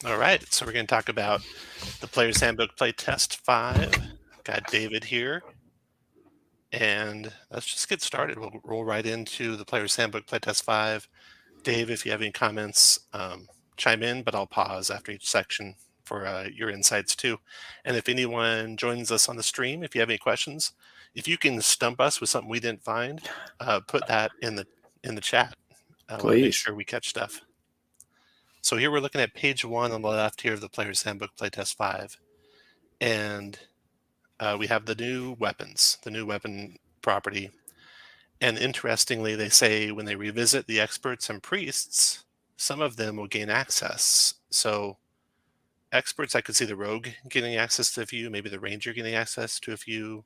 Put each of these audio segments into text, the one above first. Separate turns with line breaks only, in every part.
All right, so we're going to talk about the Player's Handbook Playtest 5. Got David here, and let's just get started. We'll roll right into the Player's Handbook Playtest 5. Dave, if you have any comments, chime in, but I'll pause after each section for your insights too. And if anyone joins us on the stream, if you have any questions, if you can stump us with something we didn't find, put that in the chat. I want to make
Please.
sure we catch stuff. So here we're looking at page 1 on the left here of the Player's Handbook Playtest 5. And we have the new weapons, the new weapon property. And interestingly, they say when they revisit the experts and priests, some of them will gain access. So experts, I could see the rogue getting access to a few, maybe the ranger getting access to a few,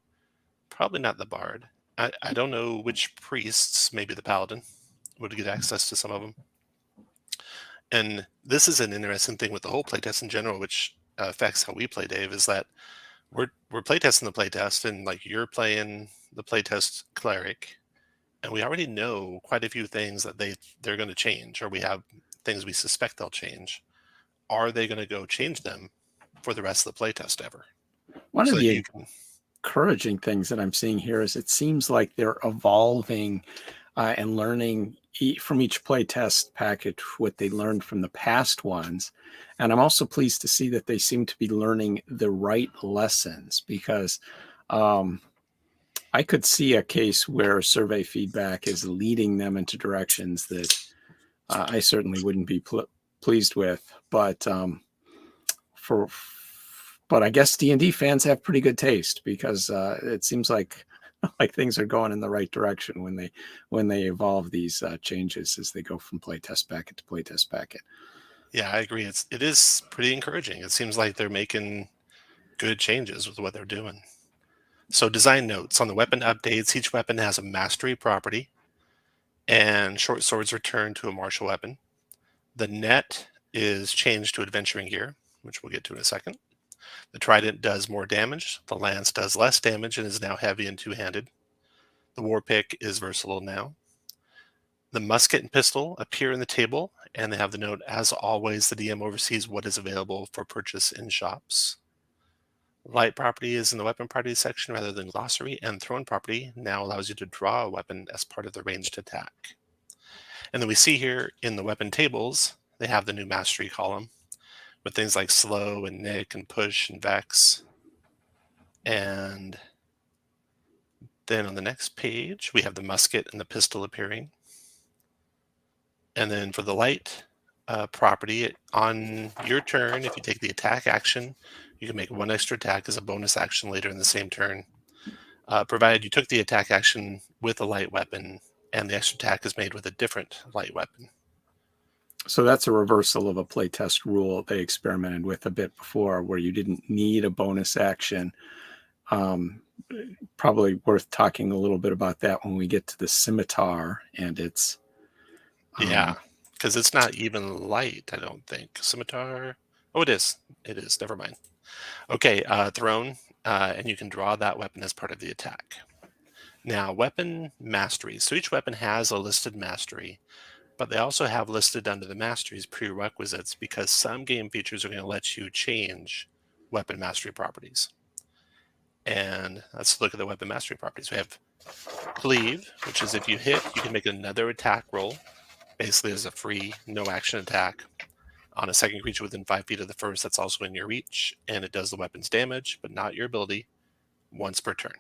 probably not the bard. I don't know which priests, maybe the paladin, would get access to some of them. And this is an interesting thing with the whole playtest in general, which affects how we play, Dave, is that we're playtesting the playtest, and like you're playing the playtest cleric, and we already know quite a few things that they're going to change, or we have things we suspect they'll change. Are they going to go change them for the rest of the playtest ever?
One
So
of
that
the
you can,
encouraging things that I'm seeing here is it seems like they're evolving and learning from each playtest package what they learned from the past ones. And I'm also pleased to see that they seem to be learning the right lessons, because I could see a case where survey feedback is leading them into directions that I certainly wouldn't be pleased with. But but I guess D&D fans have pretty good taste, because it seems like things are going in the right direction when they evolve these changes as they go from playtest packet to playtest packet.
yeah, I agree. It is pretty encouraging. It seems like they're making good changes with what they're doing. So design notes on the weapon updates. Each weapon has a mastery property, and short swords return to a martial weapon. The net is changed to adventuring gear, which we'll get to in a second. The trident does more damage. The lance does less damage and is now heavy and two-handed. The war pick is versatile now. The musket and pistol appear in the table, and they have the note, as always, the DM oversees what is available for purchase in shops. Light property is in the weapon property section rather than glossary, and thrown property now allows you to draw a weapon as part of the ranged attack. And then we see here in the weapon tables, they have the new mastery column with things like slow and nick and push and vex. And then on the next page, we have the musket and the pistol appearing. And then for the light property, on your turn, if you take the attack action, you can make one extra attack as a bonus action later in the same turn, provided you took the attack action with a light weapon and the extra attack is made with a different light weapon.
So that's a reversal of a playtest rule they experimented with a bit before, where you didn't need a bonus action. Probably worth talking a little bit about that when we get to the scimitar and its
yeah, because it's not even light, I don't think. Scimitar. Oh, it is. It is. Never mind. Okay, thrown, and you can draw that weapon as part of the attack. Now, weapon masteries. So each weapon has a listed mastery, but they also have listed under the masteries prerequisites, because some game features are going to let you change weapon mastery properties. And let's look at the weapon mastery properties. We have cleave, which is if you hit, you can make another attack roll, basically as a free, no action attack on a second creature within 5 feet of the first that's also in your reach, and it does the weapon's damage, but not your ability, once per turn.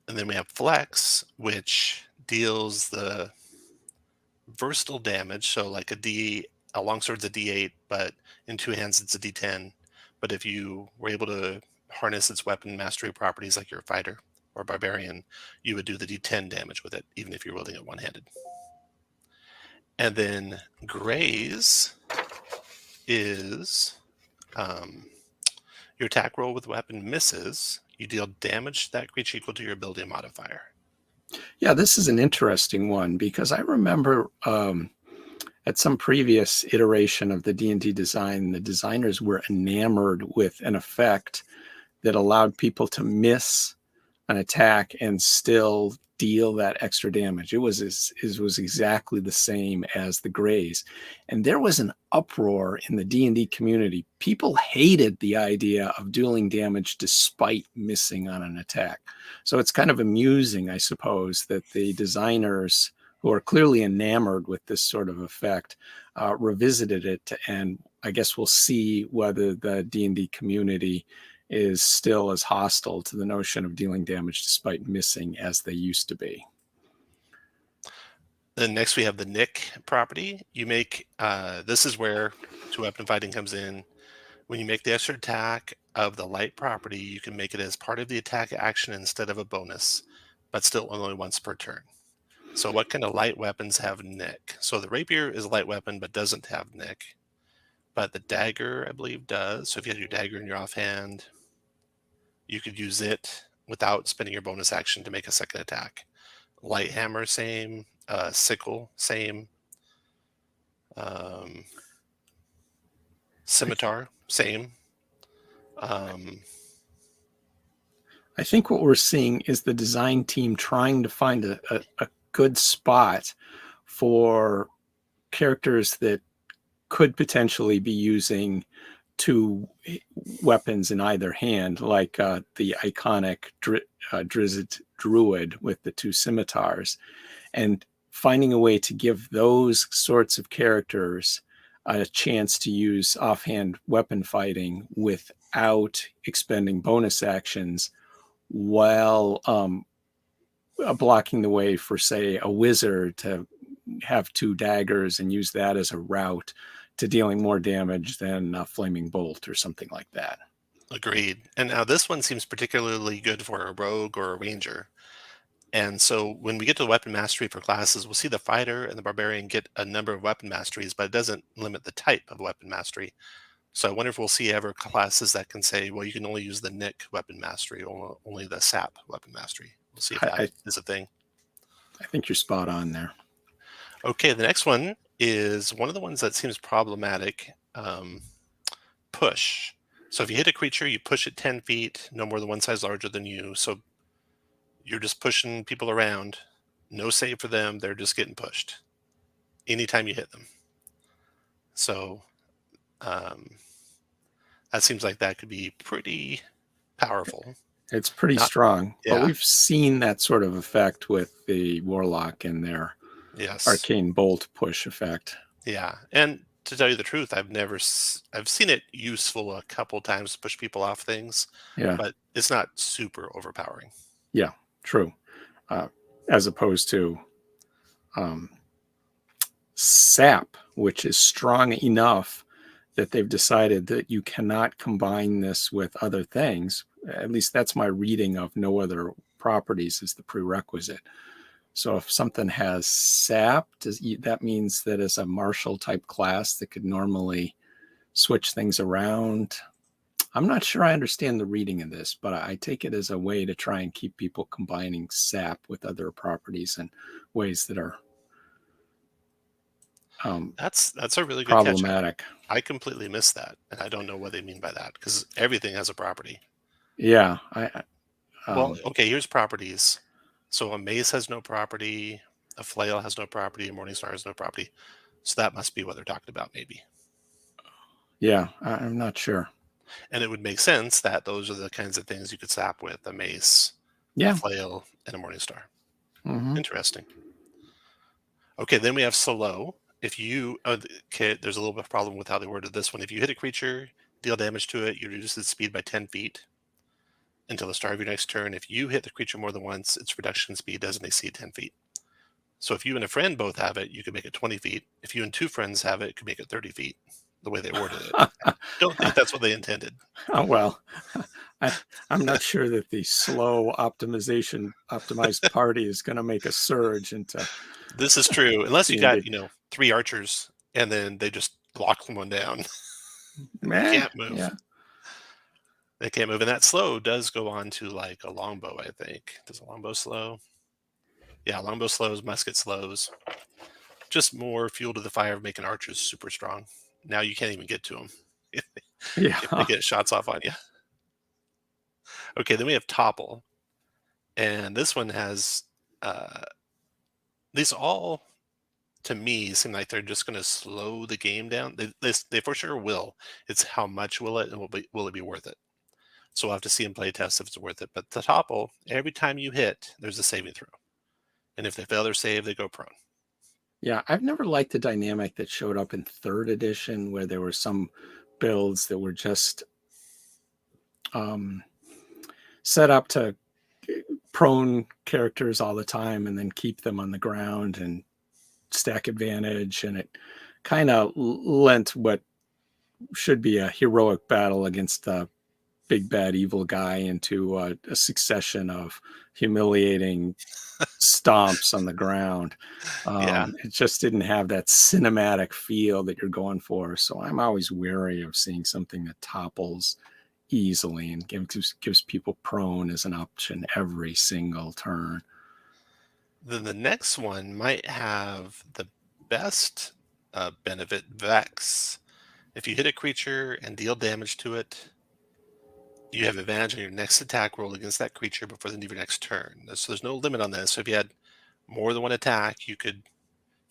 And then we have flex, which deals the versatile damage, so like a longsword's a D8, but in two hands it's a D10. But if you were able to harness its weapon mastery properties like you're a fighter or barbarian, you would do the D10 damage with it, even if you're wielding it one-handed. And then graze is your attack roll with weapon misses, you deal damage to that creature equal to your ability modifier.
Yeah, this is an interesting one, because I remember at some previous iteration of the D&D design, the designers were enamored with an effect that allowed people to miss an attack and still deal that extra damage. It was exactly the same as the Greys. And there was an uproar in the D&D community. People hated the idea of dealing damage despite missing on an attack. So it's kind of amusing, I suppose, that the designers who are clearly enamored with this sort of effect revisited it. And I guess we'll see whether the D&D community is still as hostile to the notion of dealing damage despite missing as they used to be.
Then next we have the Nick property. You make, this is where two-weapon fighting comes in. When you make the extra attack of the light property, you can make it as part of the attack action instead of a bonus, but still only once per turn. So what kind of light weapons have Nick? So the rapier is a light weapon, but doesn't have Nick. But the dagger, I believe, does. So if you have your dagger in your offhand, you could use it without spending your bonus action to make a second attack. Light hammer, same. Sickle, same. Scimitar, same.
I think what we're seeing is the design team trying to find a good spot for characters that could potentially be using two weapons in either hand, like the iconic Druid with the two scimitars, and finding a way to give those sorts of characters a chance to use offhand weapon fighting without expending bonus actions, while blocking the way for, say, a wizard to have two daggers and use that as a route to dealing more damage than a flaming bolt or something like that.
Agreed. And now this one seems particularly good for a rogue or a ranger. And so when we get to the weapon mastery for classes, we'll see the fighter and the barbarian get a number of weapon masteries, but it doesn't limit the type of weapon mastery. So I wonder if we'll see ever classes that can say, well, you can only use the Nick weapon mastery, or only the Sap weapon mastery. We'll see if that is a thing.
I think you're spot on there.
Okay, the next one is one of the ones that seems problematic. Push. So if you hit a creature, you push it 10 feet, no more than one size larger than you. So you're just pushing people around. No save for them. They're just getting pushed anytime you hit them. So that seems like that could be pretty powerful.
It's pretty strong. Yeah. But we've seen that sort of effect with the Warlock and their arcane bolt push effect.
Yeah. And to tell you the truth, I've seen it useful a couple times to push people off things. Yeah. But it's not super overpowering.
Yeah, true. As opposed to Sap, which is strong enough that they've decided that you cannot combine this with other things. At least that's my reading of no other properties is the prerequisite. So if something has Sap, that means that it's a martial type class that could normally switch things around. I'm not sure I understand the reading of this, but I take it as a way to try and keep people combining Sap with other properties in ways that are
that's a really good
problematic.
Catch. I completely missed that, and I don't know what they mean by that because everything has a property.
Yeah.
Well, okay, here's properties. So a mace has no property, a flail has no property, a morningstar has no property. So that must be what they're talking about, maybe.
Yeah, I'm not sure.
And it would make sense that those are the kinds of things you could sap with: a mace, a flail, and a morningstar. Mm-hmm. Interesting. Okay, then we have slow. If you, there's a little bit of problem with how they worded this one. If you hit a creature, deal damage to it, you reduce its speed by 10 feet until the start of your next turn. If you hit the creature more than once, its reduction speed doesn't exceed 10 feet. So if you and a friend both have it, you can make it 20 feet. If you and two friends have it, it could make it 30 feet, the way they worded it. I don't think that's what they intended.
Oh, well, I'm not sure that the slow optimized party is going to make a surge into...
This is true, unless you got, 3 archers, and then they just lock someone down. They can't move. Yeah. They can't move, and that slow does go on to like a longbow, I think. Does a longbow slow? Yeah, longbow slows, musket slows. Just more fuel to the fire of making archers super strong. Now you can't even get to them if they get shots off on you. Okay, then we have topple. And this one has these all, to me, seem like they're just going to slow the game down. They for sure will. It's how much will it, and will it be worth it? So we'll have to see in playtest if it's worth it. But the topple, every time you hit, there's a saving throw, and if they fail their save, they go prone.
Yeah, I've never liked the dynamic that showed up in 3rd edition, where there were some builds that were just set up to prone characters all the time and then keep them on the ground and stack advantage, and it kind of lent what should be a heroic battle against the big bad evil guy into a succession of humiliating stomps on the ground.
Yeah.
It just didn't have that cinematic feel that you're going for. So I'm always wary of seeing something that topples easily and gives people prone as an option every single turn.
Then the next one might have the best benefit, Vex. If you hit a creature and deal damage to it, you have advantage on your next attack roll against that creature before the end of your next turn. So there's no limit on this. So if you had more than one attack, you could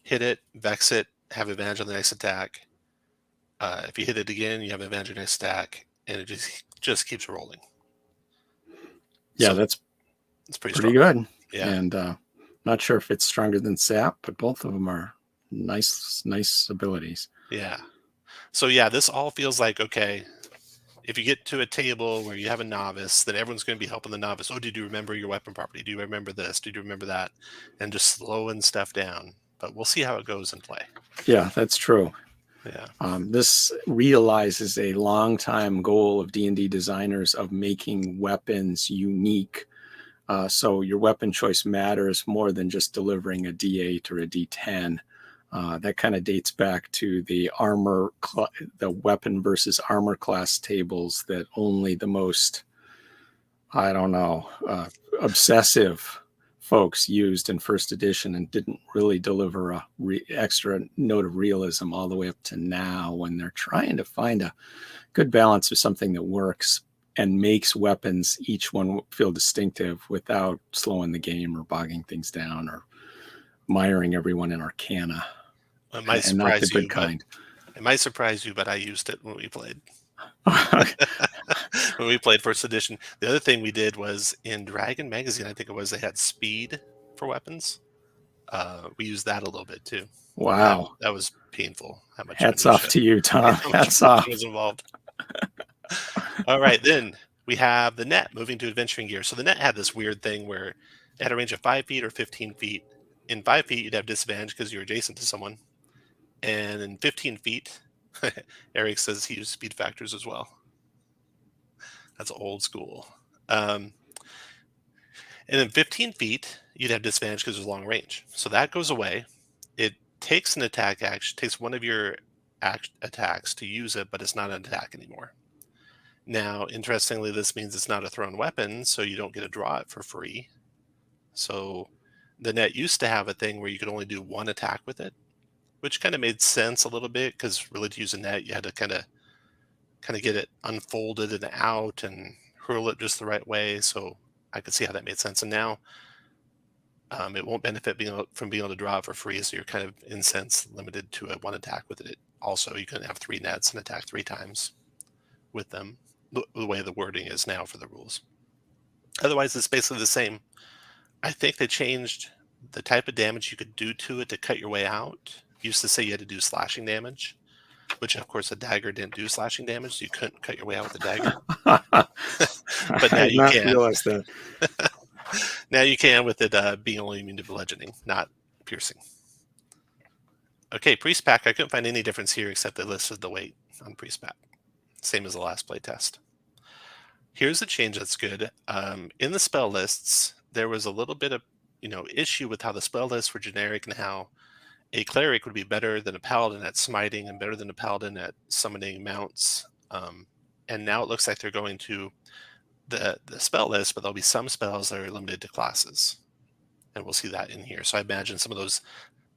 hit it, Vex it, have advantage on the next attack. If you hit it again, you have advantage on the next attack, and it just keeps rolling.
Yeah,
so
that's
it's pretty
pretty
strong.
good.
Yeah.
And not sure if it's stronger than Sap, but both of them are nice abilities.
Yeah. So yeah, this all feels like, okay, if you get to a table where you have a novice, then everyone's going to be helping the novice. Oh, did you remember your weapon property? Do you remember this? Did you remember that? And just slowing stuff down. But we'll see how it goes in play.
Yeah, that's true.
Yeah.
This realizes a long-time goal of D&D designers of making weapons unique. So your weapon choice matters more than just delivering a D8 or a D10. That kind of dates back to the the weapon versus armor class tables that only the most, obsessive folks used in 1st edition and didn't really deliver a extra note of realism all the way up to now, when they're trying to find a good balance of something that works and makes weapons, each one, feel distinctive without slowing the game or bogging things down or miring everyone in arcana.
It might
And not the
surprise you,
good kind.
It might surprise you, but I used it when we played. When we played 1st edition. The other thing we did was in Dragon Magazine, I think it was, they had speed for weapons. We used that a little bit too.
Wow.
That was painful. How much
Hats off to you, Tom. Hats off.
was involved. All right, then we have the net moving to adventuring gear. So the net had this weird thing where it had a range of 5 feet or 15 feet. In 5 feet, you'd have disadvantage because you're adjacent to someone. And in 15 feet, Eric says he used speed factors as well. That's old school. And in 15 feet, you'd have disadvantage because there's long range. So that goes away. It takes an attack action, takes one of your attacks to use it, but it's not an attack anymore. Now, interestingly, this means it's not a thrown weapon, so you don't get to draw it for free. So the net used to have a thing where you could only do one attack with it, which kind of made sense a little bit, because really to use a net, you had to kind of get it unfolded and out and hurl it just the right way. So I could see how that made sense. And now it won't benefit from being able to draw it for free, so you're kind of, in sense, limited to a one attack with it. Also, you can have 3 nets and attack 3 times with them, the way the wording is now for the rules. Otherwise, it's basically the same. I think they changed the type of damage you could do to it to cut your way out. Used to say you had to do slashing damage, which of course a dagger didn't do slashing damage, so you couldn't cut your way out with a dagger. But now you can.
Realize that.
Now you can, with it being only immune to bludgeoning, not piercing. Okay, priest pack. I couldn't find any difference here except they listed the weight on priest pack, same as the last play test. Here's a change that's good. In the spell lists, there was a little bit of issue with how the spell lists were generic and how a cleric would be better than a paladin at smiting and better than a paladin at summoning mounts. And now it looks like they're going to the spell list, but there'll be some spells that are limited to classes. And we'll see that in here. So I imagine some of those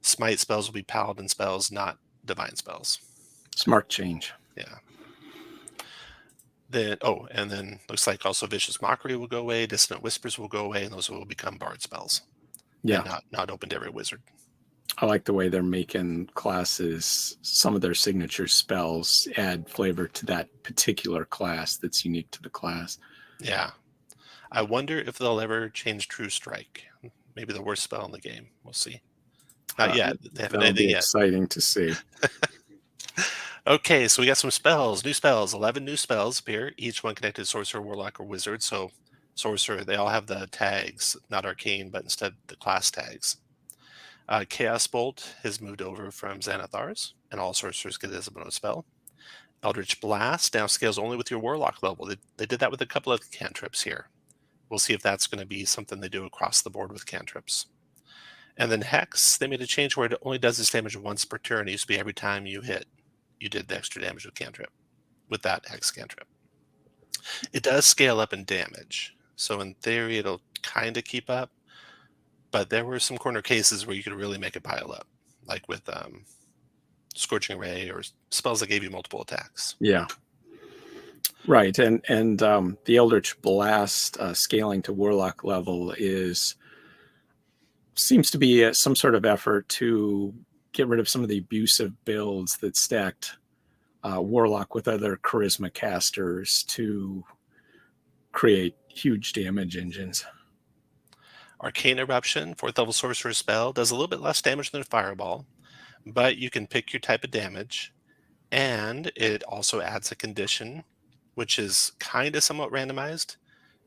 smite spells will be paladin spells, not divine spells.
Smart change.
Yeah. Then and then looks like also Vicious Mockery will go away, Dissonant Whispers will go away, and those will become bard spells.
Yeah.
And not open to every wizard.
I like the way they're making classes, some of their signature spells add flavor to that particular class that's unique to the class.
Yeah. I wonder if they'll ever change True Strike. Maybe the worst spell in the game. We'll see. Not yet. They haven't done
That'll be
anything yet.
exciting to see.
Okay, so we got some spells, new spells. 11 new spells appear, each one connected to Sorcerer, Warlock, or Wizard. So Sorcerer, they all have the tags, not Arcane, but instead the class tags. Chaos Bolt has moved over from Xanathar's, and all Sorcerers get it as a bonus spell. Eldritch Blast now scales only with your Warlock level. They did that with a couple of cantrips here. We'll see if that's going to be something they do across the board with cantrips. And then Hex, they made a change where it only does this damage once per turn. It used to be every time you hit, you did the extra damage with cantrip, with that Hex cantrip. It does scale up in damage. So in theory, it'll kind of keep up. But there were some corner cases where you could really make it pile up, like with Scorching Ray or spells that gave you multiple attacks.
Yeah. Right. And the Eldritch Blast scaling to Warlock level seems to be some sort of effort to get rid of some of the abusive builds that stacked Warlock with other charisma casters to create huge damage engines.
Arcane Eruption, 4th level sorcerer spell, does a little bit less damage than Fireball, but you can pick your type of damage, and it also adds a condition, which is kind of somewhat randomized.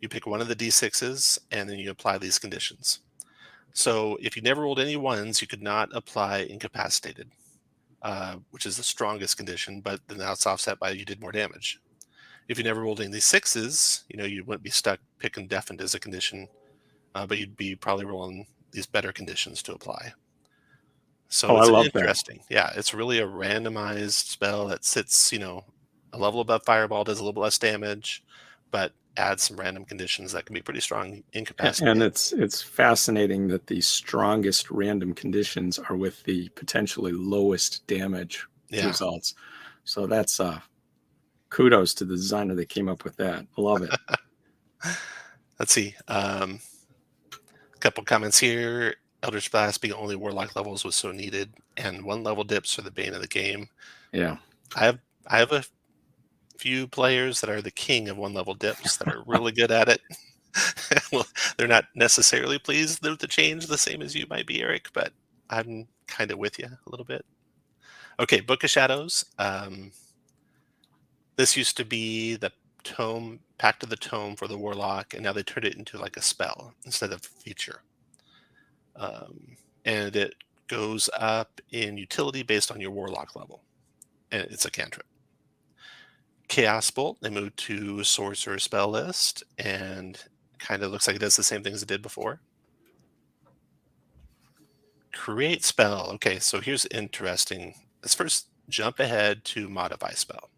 You pick one of the d6s, and then you apply these conditions. So if you never rolled any ones, you could not apply Incapacitated, which is the strongest condition, but then that's offset by you did more damage. If you never rolled any of these sixes, you wouldn't be stuck picking Deafened as a condition, but you'd be probably rolling these better conditions to apply. So it's
I love
interesting.
that.
Yeah, it's really a randomized spell that sits, a level above Fireball, does a little less damage, but adds some random conditions that can be pretty strong incapacitated.
And it's fascinating that the strongest random conditions are with the potentially lowest damage results. So that's kudos to the designer that came up with that. I love it.
Let's see. A couple comments here. Eldritch Blast being only Warlock levels was so needed, and 1 level dips are the bane of the game.
Yeah.
I have a few players that are the king of 1 level dips that are really good at it. Well, they're not necessarily pleased with the change the same as you might be, Eric, but I'm kind of with you a little bit. Okay, Book of Shadows. This used to be the tome, Pact of the Tome for the Warlock, and now they turned it into like a spell instead of a feature. And it goes up in utility based on your Warlock level, and it's a cantrip. Chaos Bolt, they moved to Sorcerer spell list, and kind of looks like it does the same things it did before. Create spell. Okay, so here's interesting. Let's first jump ahead to modify spell.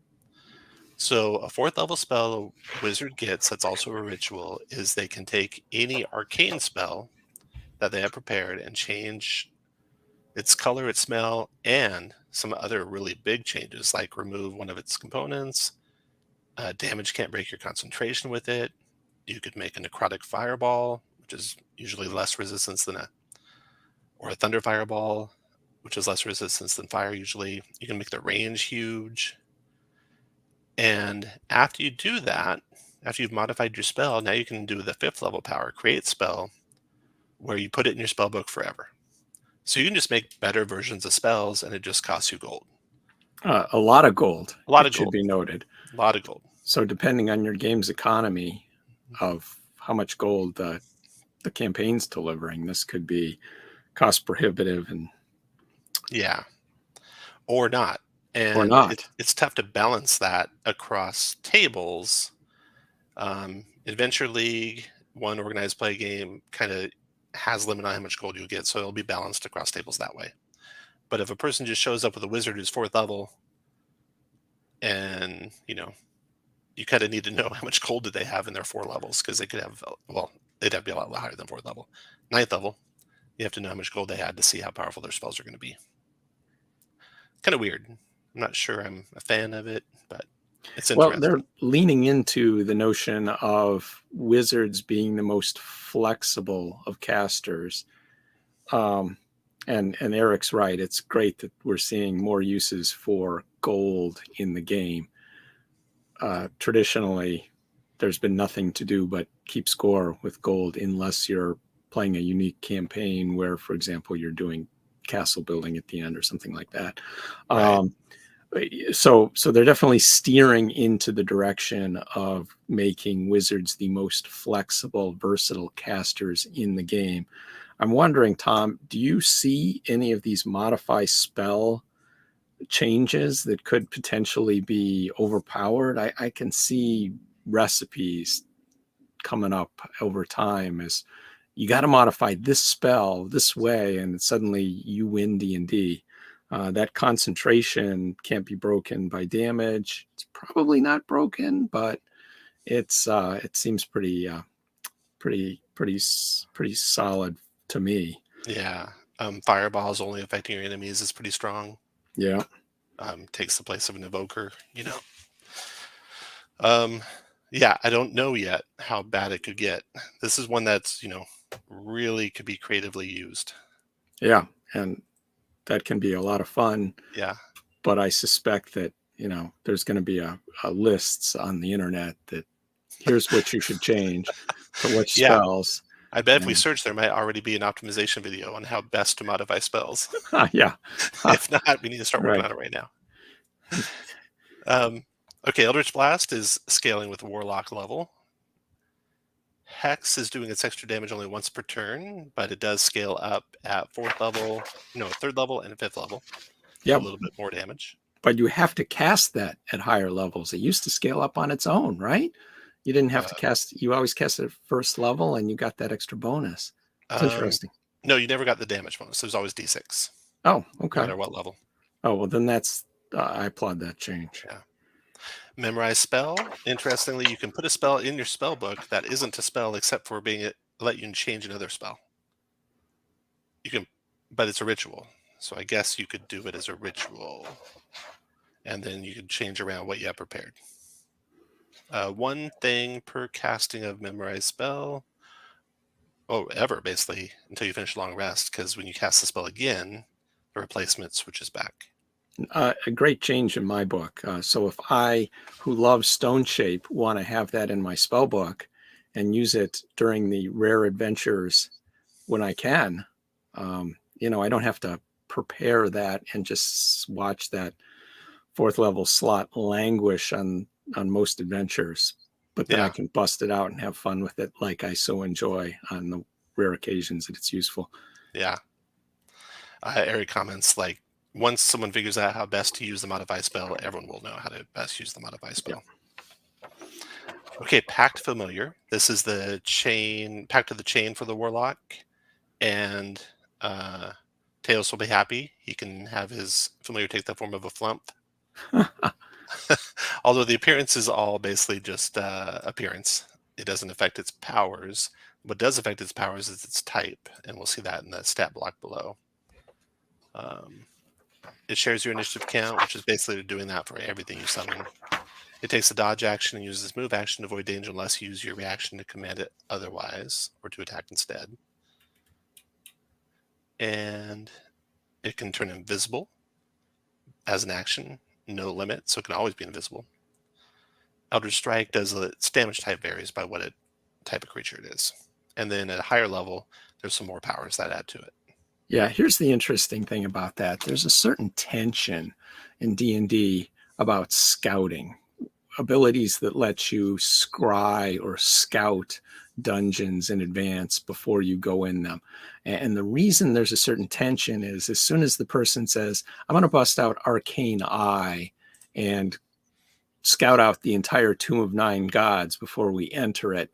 So a 4th level spell a wizard gets that's also a ritual is they can take any arcane spell that they have prepared and change its color, its smell, and some other really big changes like remove one of its components. Damage can't break your concentration with it. You could make a necrotic fireball, which is usually less resistance than or a thunder fireball, which is less resistance than fire usually. You can make the range huge. And after you do that, after you've modified your spell, now you can do the 5th level power, create spell, where you put it in your spell book forever. So you can just make better versions of spells, and it just costs you gold.
A lot of gold.
A lot of
should
gold.
be noted.
A lot of gold.
So depending on your game's economy of how much gold the campaign's delivering, this could be cost prohibitive and
or not. And
or not.
It's tough to balance that across tables. Adventure League, one organized play game, kind of has limit on how much gold you'll get, so it'll be balanced across tables that way. But if a person just shows up with a wizard who's 4th level, and you kind of need to know how much gold do they have in their 4 levels, because they could have, they'd have to be a lot higher than 4th level. 9th level, you have to know how much gold they had to see how powerful their spells are going to be. Kind of weird. I'm not sure I'm a fan of it, but It's
Well, they're
interesting.
leaning into the notion of wizards being the most flexible of casters. And Eric's right. It's great that we're seeing more uses for gold in the game. Traditionally, there's been nothing to do but keep score with gold unless you're playing a unique campaign where, for example, you're doing castle building at the end or something like that.
Right.
So they're definitely steering into the direction of making wizards the most flexible, versatile casters in the game. I'm wondering, Tom, do you see any of these modify spell changes that could potentially be overpowered? I can see recipes coming up over time as you got to modify this spell this way, and suddenly you win D&D. That concentration can't be broken by damage. It's probably not broken, but it seems pretty solid to me.
Yeah. Fireballs only affecting your enemies is pretty strong.
Yeah.
Takes the place of an evoker, you know. Yeah, I don't know yet how bad it could get. This is one that's, really could be creatively used.
Yeah, and that can be a lot of fun.
Yeah.
But I suspect that there's going to be a lists on the internet that here's what you should change to which
Yeah.
spells.
I bet if we
And,
search, there might already be an optimization video on how best to modify spells.
yeah,
If not, we need to start working
right.
on it right now. Okay, Eldritch Blast is scaling with Warlock level. Hex is doing its extra damage only once per turn, but it does scale up at third level, and 5th level. Do
Yeah,
a little bit more damage.
but you have to cast that at higher levels. It used to scale up on its own, right? You didn't have to cast. You always cast it at first level, and you got that extra bonus. It's interesting.
No, you never got the damage bonus. There's always D6.
Oh,
No
okay.
matter what level.
Oh, well, then that's I applaud that change.
Yeah. Memorize spell. Interestingly, you can put a spell in your spell book that isn't a spell except for let you change another spell. You can, but it's a ritual. So I guess you could do it as a ritual, and then you could change around what you have prepared. One thing per casting of Memorize spell. Oh, ever basically until you finish long rest, because when you cast the spell again, the replacement switches back.
A great change in my book. So if I, who love Stone Shape, want to have that in my spell book and use it during the rare adventures when I can, I don't have to prepare that and just watch that fourth level slot languish on most adventures. But then I can bust it out and have fun with it like I so enjoy on the rare occasions that it's useful.
Yeah. Eric comments like, once someone figures out how best to use the modify spell, everyone will know how to best use the modify spell. Yeah. Okay, Pact Familiar. This is the Pact of the Chain for the Warlock. And Teos will be happy. He can have his familiar take the form of a flump. Although the appearance is all basically just appearance. It doesn't affect its powers. What does affect its powers is its type, and we'll see that in the stat block below. It shares your initiative count, which is basically doing that for everything you summon. It takes a dodge action and uses move action to avoid danger unless you use your reaction to command it otherwise, or to attack instead. And it can turn invisible as an action, no limit, so it can always be invisible. Eldritch Strike does its damage type varies by what type of creature it is. And then at a higher level, there's some more powers that add to it.
Yeah, here's the interesting thing about that. There's a certain tension in D&D about scouting, abilities that let you scry or scout dungeons in advance before you go in them. And the reason there's a certain tension is as soon as the person says, I'm going to bust out Arcane Eye and scout out the entire Tomb of Nine Gods before we enter it,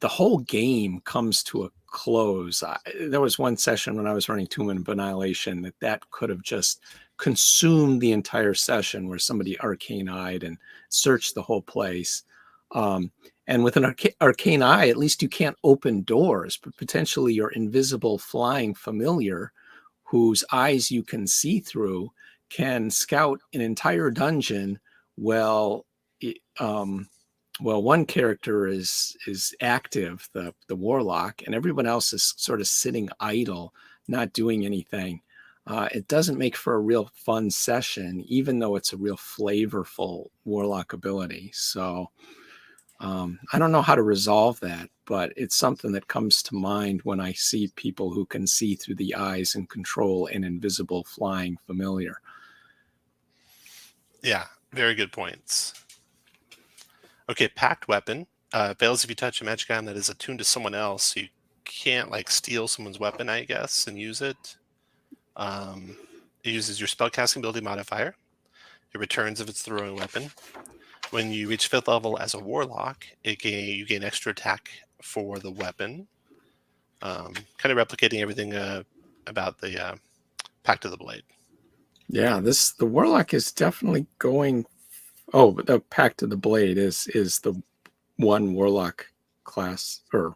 the whole game comes to a close. There was one session when I was running Tomb of Annihilation that could have just consumed the entire session, where somebody arcane-eyed and searched the whole place. And with an arcane eye, at least you can't open doors, but potentially your invisible flying familiar, whose eyes you can see through, can scout an entire dungeon while well, one character is active, the Warlock, and everyone else is sort of sitting idle, not doing anything. It doesn't make for a real fun session, even though it's a real flavorful Warlock ability. So I don't know how to resolve that, but it's something that comes to mind when I see people who can see through the eyes and control an invisible flying familiar.
Yeah, very good points. Okay, packed weapon fails if you touch a magic item that is attuned to someone else. So you can't like steal someone's weapon, I guess, and use it. It uses your spellcasting ability modifier. It returns if it's throwing weapon. When you reach 5th level as a warlock, you gain extra attack for the weapon. Kind of replicating everything about the Pact of the Blade.
Yeah, the Warlock is definitely going. Oh, but the Pact of the Blade is the one Warlock class or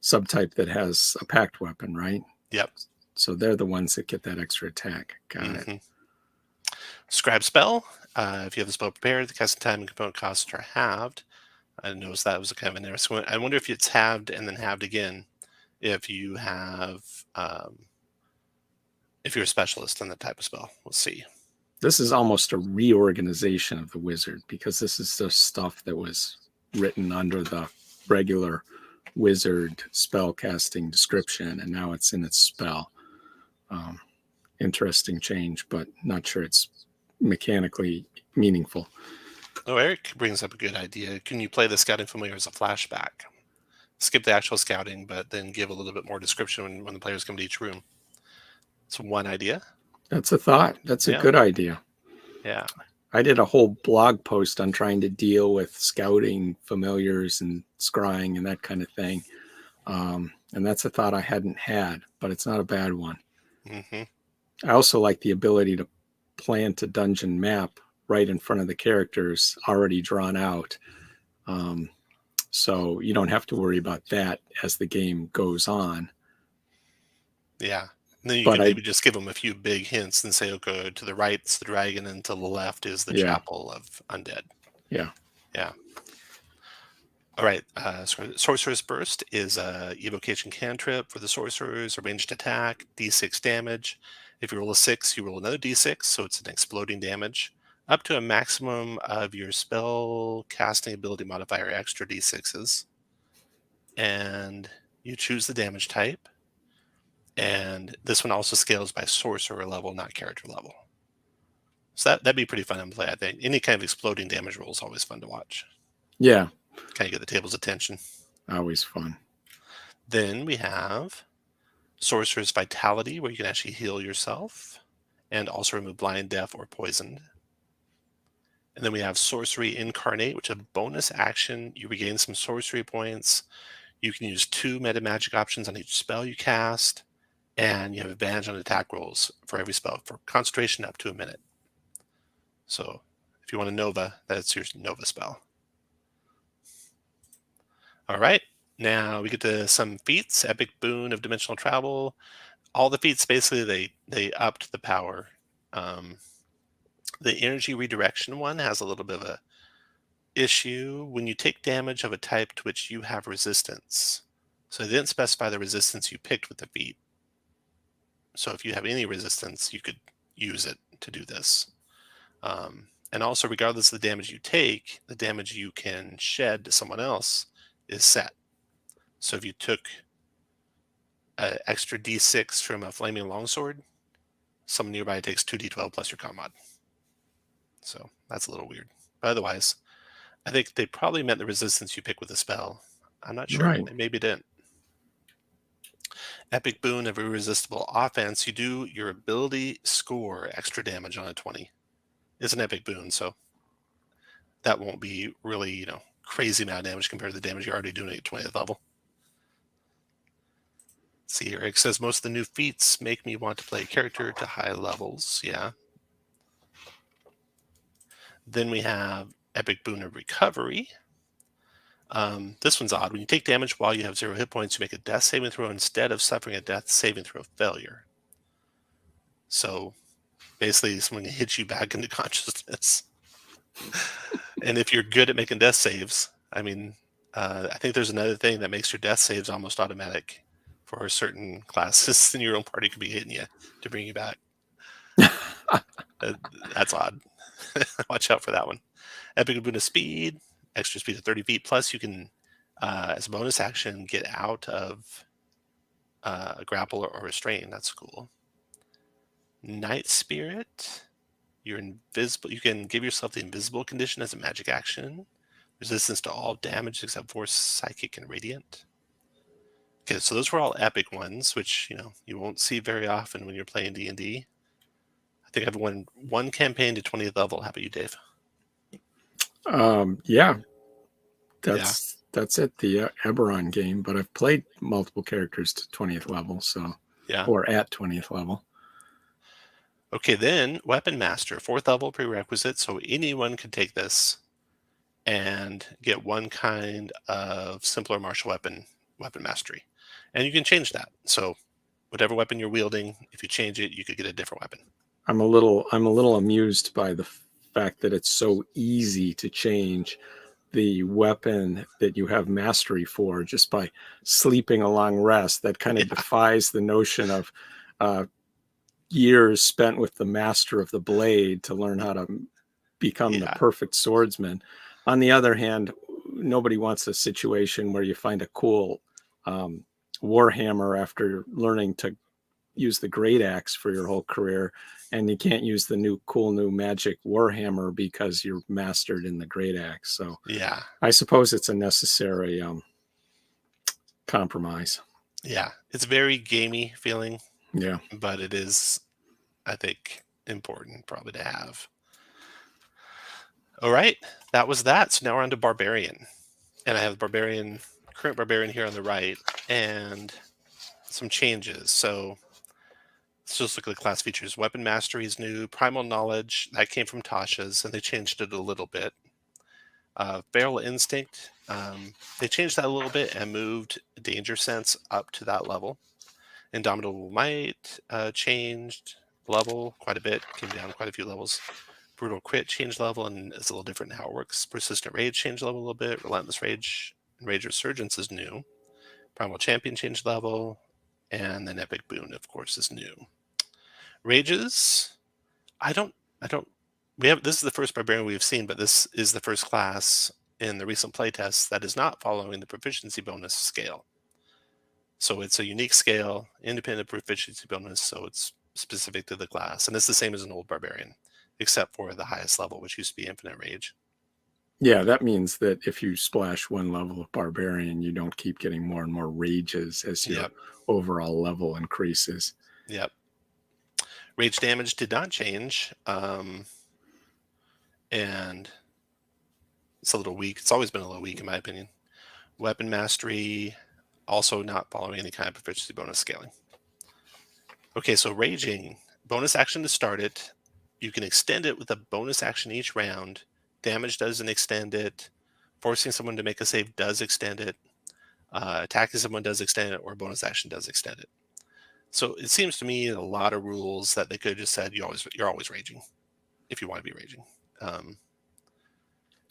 subtype that has a packed weapon, right?
Yep.
So they're the ones that get that extra attack. Got it.
Scribe spell. If you have the spell prepared, the casting time and component costs are halved. I noticed that was kind of an interesting one. I wonder if it's halved and then halved again if you have if you're a specialist in the type of spell. We'll see.
This is almost a reorganization of the wizard, because this is the stuff that was written under the regular wizard spell casting description, and now it's in its spell. Interesting change, but not sure it's mechanically meaningful.
Oh, Eric brings up a good idea. Can you play the scouting familiar as a flashback? Skip the actual scouting, but then give a little bit more description when the players come to each room. It's one idea.
That's a thought. That's a good idea.
Yeah.
I did a whole blog post on trying to deal with scouting familiars and scrying and that kind of thing. And that's a thought I hadn't had, but it's not a bad one.
Mm-hmm.
I also like the ability to plant a dungeon map right in front of the characters already drawn out. So you don't have to worry about that as the game goes on.
Yeah. And then you can maybe just give them a few big hints and say, okay, to the right's the dragon and to the left is the chapel of undead.
Yeah.
Yeah. All right. Sorcerer's Burst is a evocation cantrip for the sorcerers, a ranged attack, d6 damage. If you roll a 6, you roll another d6, so it's an exploding damage, up to a maximum of your spell casting ability modifier extra d6s. And you choose the damage type. And this one also scales by sorcerer level, not character level. So that'd be pretty fun to play, I think. Any kind of exploding damage roll is always fun to watch.
Yeah.
Kind of get the table's attention.
Always fun.
Then we have Sorcerer's Vitality, where you can actually heal yourself and also remove blind, deaf, or poisoned. And then we have Sorcery Incarnate, which is a bonus action. You regain some sorcery points. You can use 2 meta magic options on each spell you cast. And you have advantage on attack rolls for every spell for concentration up to a minute. So if you want a Nova, that's your Nova spell. All right. Now we get to some feats. Epic Boon of Dimensional Travel. All the feats, basically, they upped the power. The Energy Redirection one has a little bit of a issue. When you take damage of a type to which you have resistance. So they didn't specify the resistance you picked with the feat. So if you have any resistance, you could use it to do this. And also, regardless of the damage you take, the damage you can shed to someone else is set. So if you took an extra d6 from a flaming longsword, someone nearby takes 2d12 plus your con mod. So that's a little weird. But otherwise, I think they probably meant the resistance you pick with the spell. I'm not sure.
Right.
They maybe didn't. Epic Boon of Irresistible Offense. You do your ability score extra damage on a 20. It's an epic boon, so that won't be really, crazy amount of damage compared to the damage you're already doing at 20th level. Let's see, Eric says most of the new feats make me want to play a character to high levels. Yeah. Then we have Epic Boon of Recovery. This one's odd. When you take damage while you have 0 hit points, you make a death saving throw instead of suffering a death saving throw failure. So basically, someone hits you back into consciousness. And if you're good at making death saves, I mean, I think there's another thing that makes your death saves almost automatic for certain classes, and your own party could be hitting you to bring you back. Uh, that's odd. Watch out for that one. Epic Boon of Speed, extra speed of 30 feet. Plus, you can, as a bonus action, get out of a grapple or restrain. That's cool. Night Spirit, you're invisible. You can give yourself the invisible condition as a magic action. Resistance to all damage except for psychic and radiant. Okay, so those were all epic ones, which you won't see very often when you're playing D&D. I think I've won one campaign to 20th level. How about you, Dave?
Yeah, that's it. The Eberron game, but I've played multiple characters to 20th level, so
Yeah.
or at 20th level.
Okay, then Weapon Master, 4th level prerequisite, so anyone can take this and get one kind of simpler martial weapon mastery. And you can change that. So whatever weapon you're wielding, if you change it, you could get a different weapon.
I'm a little amused by the fact that it's so easy to change the weapon that you have mastery for just by sleeping a long rest. That kind of defies the notion of years spent with the master of the blade to learn how to become the perfect swordsman. On the other hand, nobody wants a situation where you find a cool warhammer after learning to use the great axe for your whole career, and you can't use the cool new magic warhammer because you're mastered in the great axe. So
yeah,
I suppose it's a necessary compromise.
Yeah, it's very gamey feeling.
Yeah,
but it is, I think, important probably to have. All right, that was that. So now we're on to Barbarian, and I have the current Barbarian here on the right, and some changes. So let's just look at the class features. Weapon Mastery is new. Primal Knowledge, that came from Tasha's, and they changed it a little bit. Feral Instinct, they changed that a little bit and moved Danger Sense up to that level. Indomitable Might changed level quite a bit, came down quite a few levels. Brutal Crit changed level, and it's a little different in how it works. Persistent Rage changed level a little bit. Relentless Rage and Rage Resurgence is new. Primal Champion changed level, and then Epic Boon, of course, is new. Rages, this is the first Barbarian we've seen, but this is the first class in the recent playtests that is not following the proficiency bonus scale. So it's a unique scale, independent proficiency bonus, so it's specific to the class. And it's the same as an old Barbarian, except for the highest level, which used to be Infinite Rage.
Yeah, that means that if you splash one level of Barbarian, you don't keep getting more and more rages as your overall level increases.
Yep. Rage damage did not change. And it's a little weak. It's always been a little weak, in my opinion. Weapon Mastery, also not following any kind of proficiency bonus scaling. Okay, so Raging, bonus action to start it. You can extend it with a bonus action each round. Damage doesn't extend it. Forcing someone to make a save does extend it. Attacking someone does extend it, or bonus action does extend it. So it seems to me a lot of rules that they could have just said you're always raging if you want to be raging.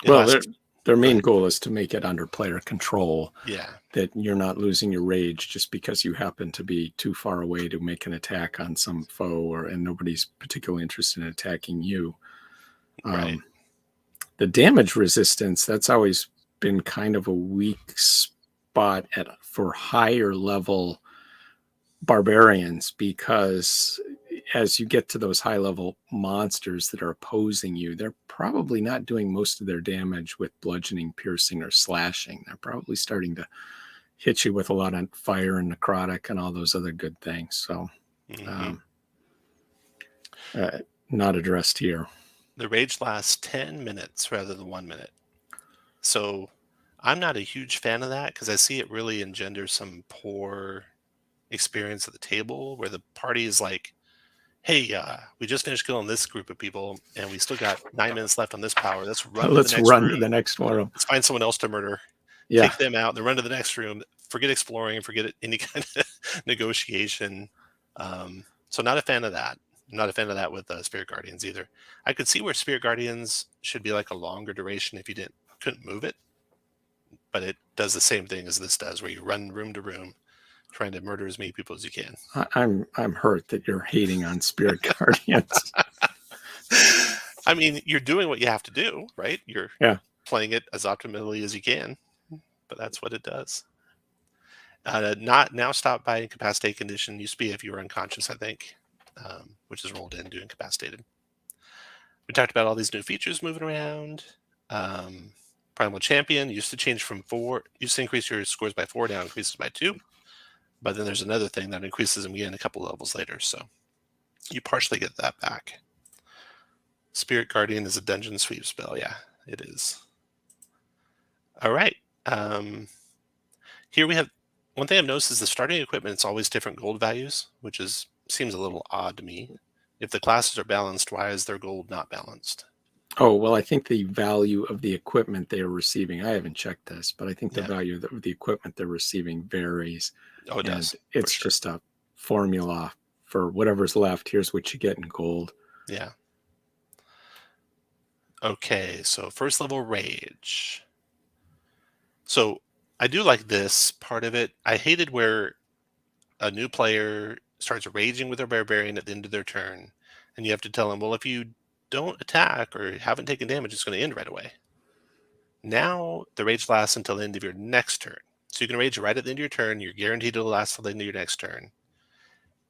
Well, their main goal is to make it under player control.
Yeah.
That you're not losing your rage just because you happen to be too far away to make an attack on some foe, and nobody's particularly interested in attacking you.
Right.
The damage resistance, that's always been kind of a weak spot for higher level barbarians, because as you get to those high level monsters that are opposing you, they're probably not doing most of their damage with bludgeoning, piercing, or slashing. They're probably starting to hit you with a lot of fire and necrotic and all those other good things. So not addressed here.
The rage lasts 10 minutes rather than 1 minute. So I'm not a huge fan of that, because I see it really engenders some poor experience at the table where the party is like, hey, we just finished killing this group of people and we still got 9 minutes left on this power. Let's run to the next room. Let's find someone else to murder. Take them out and then run to the next room. Forget exploring and forget any kind of negotiation. So not a fan of that. I'm not a fan of that with Spirit Guardians either. I could see where Spirit Guardians should be like a longer duration if you couldn't move it, but it does the same thing as this does, where you run room to room, trying to murder as many people as you can.
I'm hurt that you're hating on Spirit Guardians.
I mean, you're doing what you have to do, right? You're playing it as optimally as you can, but that's what it does. Not now stopped by incapacitate condition. Used to be if you were unconscious, I think, which is rolled in to incapacitated. We talked about all these new features moving around. Primal Champion used to change from 4, used to increase your scores by 4, now increases by 2. But then there's another thing that increases them again a couple levels later, so you partially get that back. Spirit Guardian is a dungeon sweep spell. Yeah, it is. All right. Here we have, one thing I've noticed is the starting equipment, it's always different gold values, which seems a little odd to me. If the classes are balanced, why is their gold not balanced?
Oh, well, I think the value of the equipment they are receiving, I haven't checked this, but I think the value of the equipment they're receiving varies.
Oh, it does.
It's just a formula for whatever's left. Here's what you get in gold.
Yeah. Okay, so first level rage. So I do like this part of it. I hated where a new player starts raging with their barbarian at the end of their turn, and you have to tell them, well, if you don't attack or haven't taken damage, it's going to end right away. Now the rage lasts until the end of your next turn. So you can rage right at the end of your turn. You're guaranteed it'll last till the end of your next turn.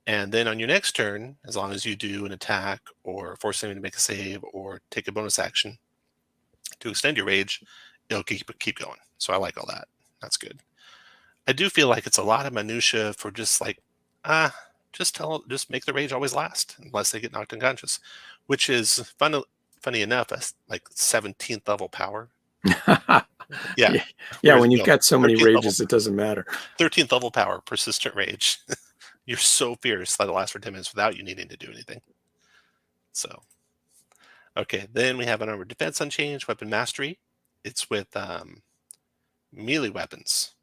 And then on your next turn, as long as you do an attack or force them to make a save or take a bonus action to extend your rage, it'll keep going. So I like all that. That's good. I do feel like it's a lot of minutia for just like, just make the rage always last unless they get knocked unconscious, which is funny enough, like 17th level power. Yeah.
When you've got so many rages, it doesn't matter.
13th level power, persistent rage. You're so fierce that it lasts for 10 minutes without you needing to do anything. So, okay, then we have an armored defense unchanged, weapon mastery. It's with melee weapons.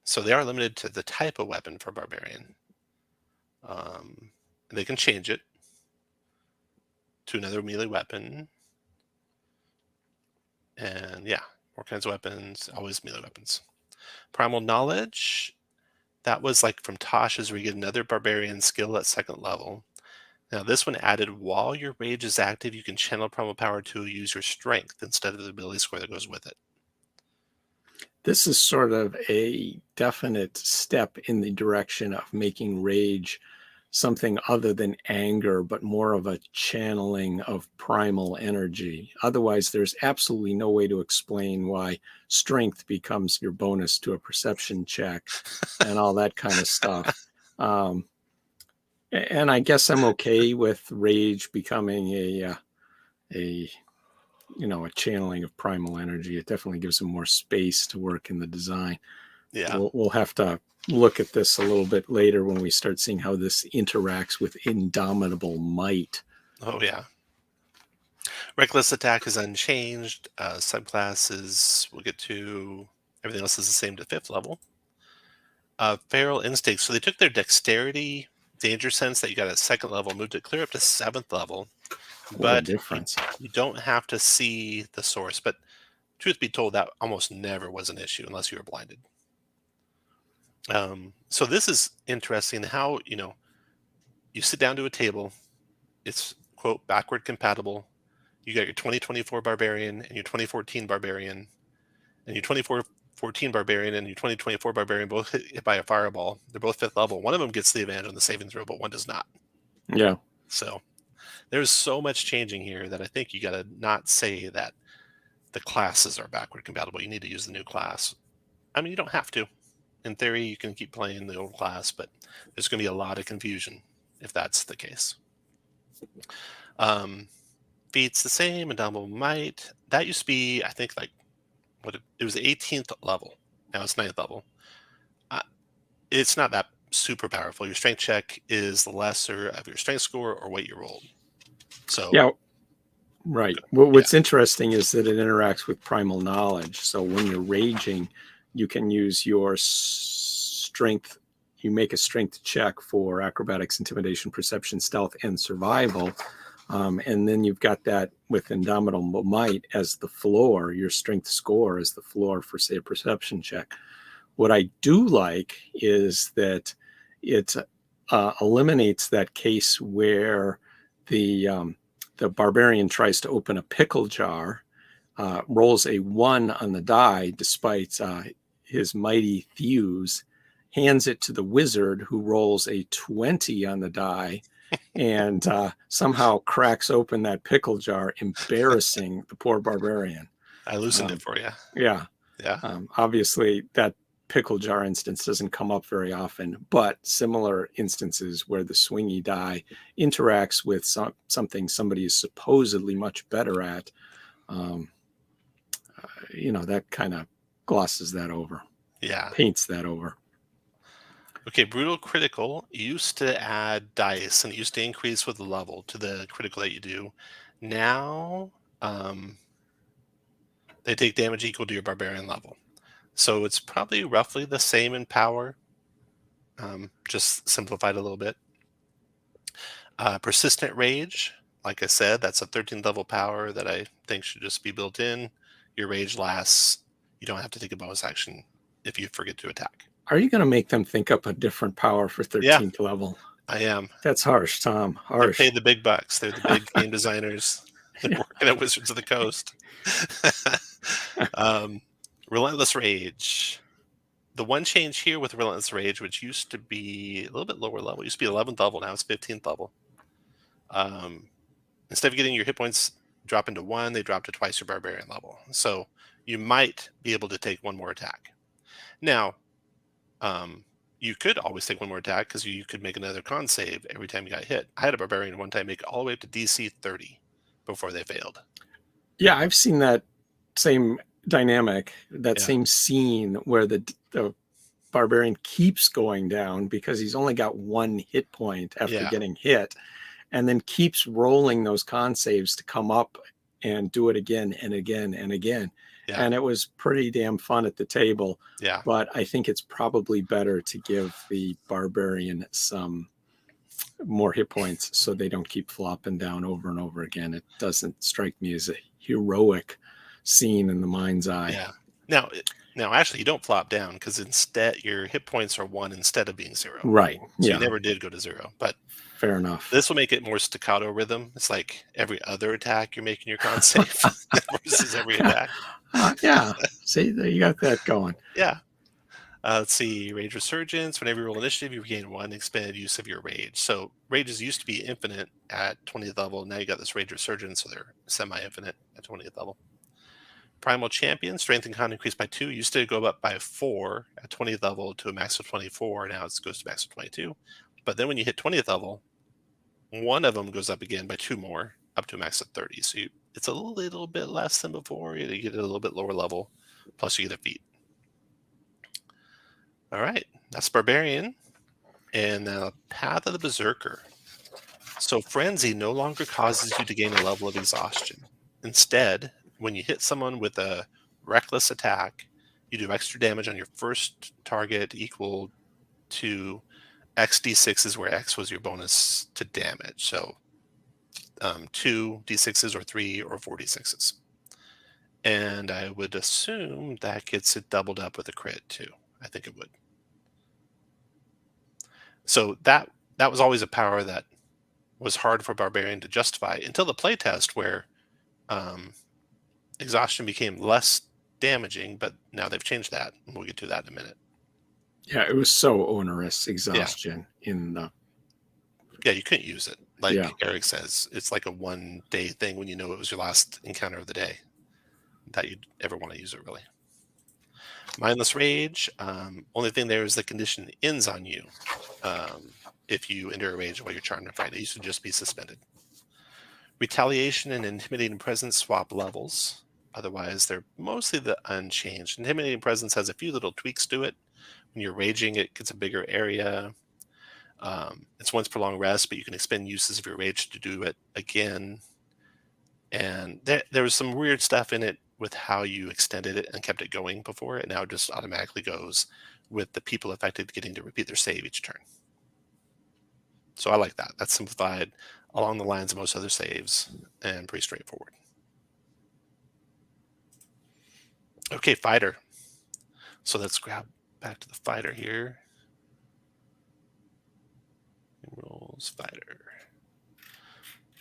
So they are limited to the type of weapon for Barbarian. They can change it to another melee weapon. And yeah, more kinds of weapons, always melee weapons. Primal knowledge. That was like from Tasha's, where you get another Barbarian skill at 2nd level. Now this one added, while your rage is active, you can channel Primal power to use your strength instead of the ability score that goes with it.
This is sort of a definite step in the direction of making rage something other than anger, but more of a channeling of primal energy. Otherwise, there's absolutely no way to explain why strength becomes your bonus to a perception check and all that kind of stuff. And I guess I'm okay with rage becoming a channeling of primal energy. It definitely gives them more space to work in the design.
Yeah,
we'll have to look at this a little bit later when we start seeing how this interacts with Indomitable might.
Oh yeah. Reckless attack is unchanged. Subclasses we'll get to. Everything else is the same to 5th level. Feral instinct. So they took their dexterity danger sense that you got at 2nd level, moved it clear up to 7th level.
What a difference.
You don't have to see the source, but truth be told, that almost never was an issue unless you were blinded. So this is interesting how, you sit down to a table, it's, quote, backward compatible. You got your 2024 Barbarian and your 2014 Barbarian, and your 2014 Barbarian and your 2024 Barbarian both hit by a fireball. They're both 5th level. One of them gets the advantage on the saving throw, but one does not.
Yeah.
So there's so much changing here that I think you got to not say that the classes are backward compatible. You need to use the new class. I mean, you don't have to. In theory, you can keep playing the old class, but there's going to be a lot of confusion if that's the case. Feats the same, Indomitable might. That used to be, I think, like it was 18th level. Now it's 9th level. It's not that super powerful. Your strength check is the lesser of your strength score or what you rolled. So
yeah, right. Well, what's interesting is that it interacts with primal knowledge. So when you're raging, you can use your strength you make a strength check for acrobatics, intimidation, perception, stealth, and survival. And then you've got that with Indomitable Might as the floor, your strength score is the floor for, say, a perception check. What I do like is that it eliminates that case where the barbarian tries to open a pickle jar, rolls a 1 on the die despite his mighty thews, hands it to the wizard who rolls a 20 on the die, and somehow cracks open that pickle jar, embarrassing the poor barbarian.
I loosened it for you.
Yeah.
Yeah.
Obviously, that pickle jar instance doesn't come up very often, but similar instances where the swingy die interacts with something somebody is supposedly much better at, that kind of glosses that over.
Yeah.
Paints that over.
Okay, brutal critical used to add dice, and it used to increase with the level to the critical that you do. Now, they take damage equal to your barbarian level. So it's probably roughly the same in power, just simplified a little bit. Persistent rage, like I said, that's a 13th level power that I think should just be built in. Your rage lasts. You don't have to take a bonus action if you forget to attack.
Are you going to make them think up a different power for 13th level?
I am.
That's harsh, Tom. Harsh.
They pay the big bucks. They're the big game designers. They're working at Wizards of the Coast. Relentless Rage. The one change here with Relentless Rage, which used to be a little bit lower level, used to be 11th level, now it's 15th level. Instead of getting your hit points drop into 1, they drop to twice your barbarian level. So you might be able to take 1 more attack. Now, you could always take 1 more attack because you could make another con save every time you got hit. I had a barbarian one time make it all the way up to DC 30 before they failed.
Yeah, I've seen that same dynamic, same scene where the barbarian keeps going down because he's only got 1 hit point after getting hit, and then keeps rolling those con saves to come up and do it again and again and again. Yeah. And it was pretty damn fun at the table.
Yeah.
But I think it's probably better to give the barbarian some more hit points so they don't keep flopping down over and over again. It doesn't strike me as a heroic scene in the mind's eye.
Yeah. Now, actually, you don't flop down because instead your hit points are 1 instead of being 0.
Right.
So you never did go to 0. But
fair enough.
This will make it more staccato rhythm. It's like every other attack you're making your con save versus every attack.
Yeah. See, you got that going.
Yeah. Let's see. Rage Resurgence. Whenever you roll initiative, you regain 1 expanded use of your rage. So rages used to be infinite at 20th level. Now you got this Rage Resurgence, so they're semi-infinite at 20th level. Primal Champion. Strength and con increased by 2. Used to go up by 4 at 20th level to a max of 24. Now it goes to max of 22. But then when you hit 20th level, one of them goes up again by 2 more, up to a max of 30. So it's a little bit less than before. You get a little bit lower level, plus you get a feat. All right, that's Barbarian. And Path of the Berserker. So Frenzy no longer causes you to gain a level of exhaustion. Instead, when you hit someone with a reckless attack, you do extra damage on your first target equal to X d6 is where X was your bonus to damage. So 2 d6s or 3 or 4 d6s. And I would assume that gets it doubled up with a crit too. I think it would. So that was always a power that was hard for Barbarian to justify until the playtest where exhaustion became less damaging, but now they've changed that. And we'll get to that in a minute.
Yeah, it was so onerous, exhaustion in the...
Yeah, you couldn't use it. Like Eric says, it's like a 1-day thing when you know it was your last encounter of the day that you'd ever want to use it, really. Mindless Rage. Only thing there is the condition ends on you if you enter a rage while you're charmed and frightened. It used to just be suspended. Retaliation and Intimidating Presence swap levels. Otherwise, they're mostly the unchanged. Intimidating Presence has a few little tweaks to it. When you're raging, it gets a bigger area. It's once per long rest, but you can expend uses of your rage to do it again. And there was some weird stuff in it with how you extended it and kept it going before. It now just automatically goes with the people affected getting to repeat their save each turn. So I like that. That's simplified along the lines of most other saves and pretty straightforward. Okay, fighter. So let's grab back to the fighter here. Rules fighter.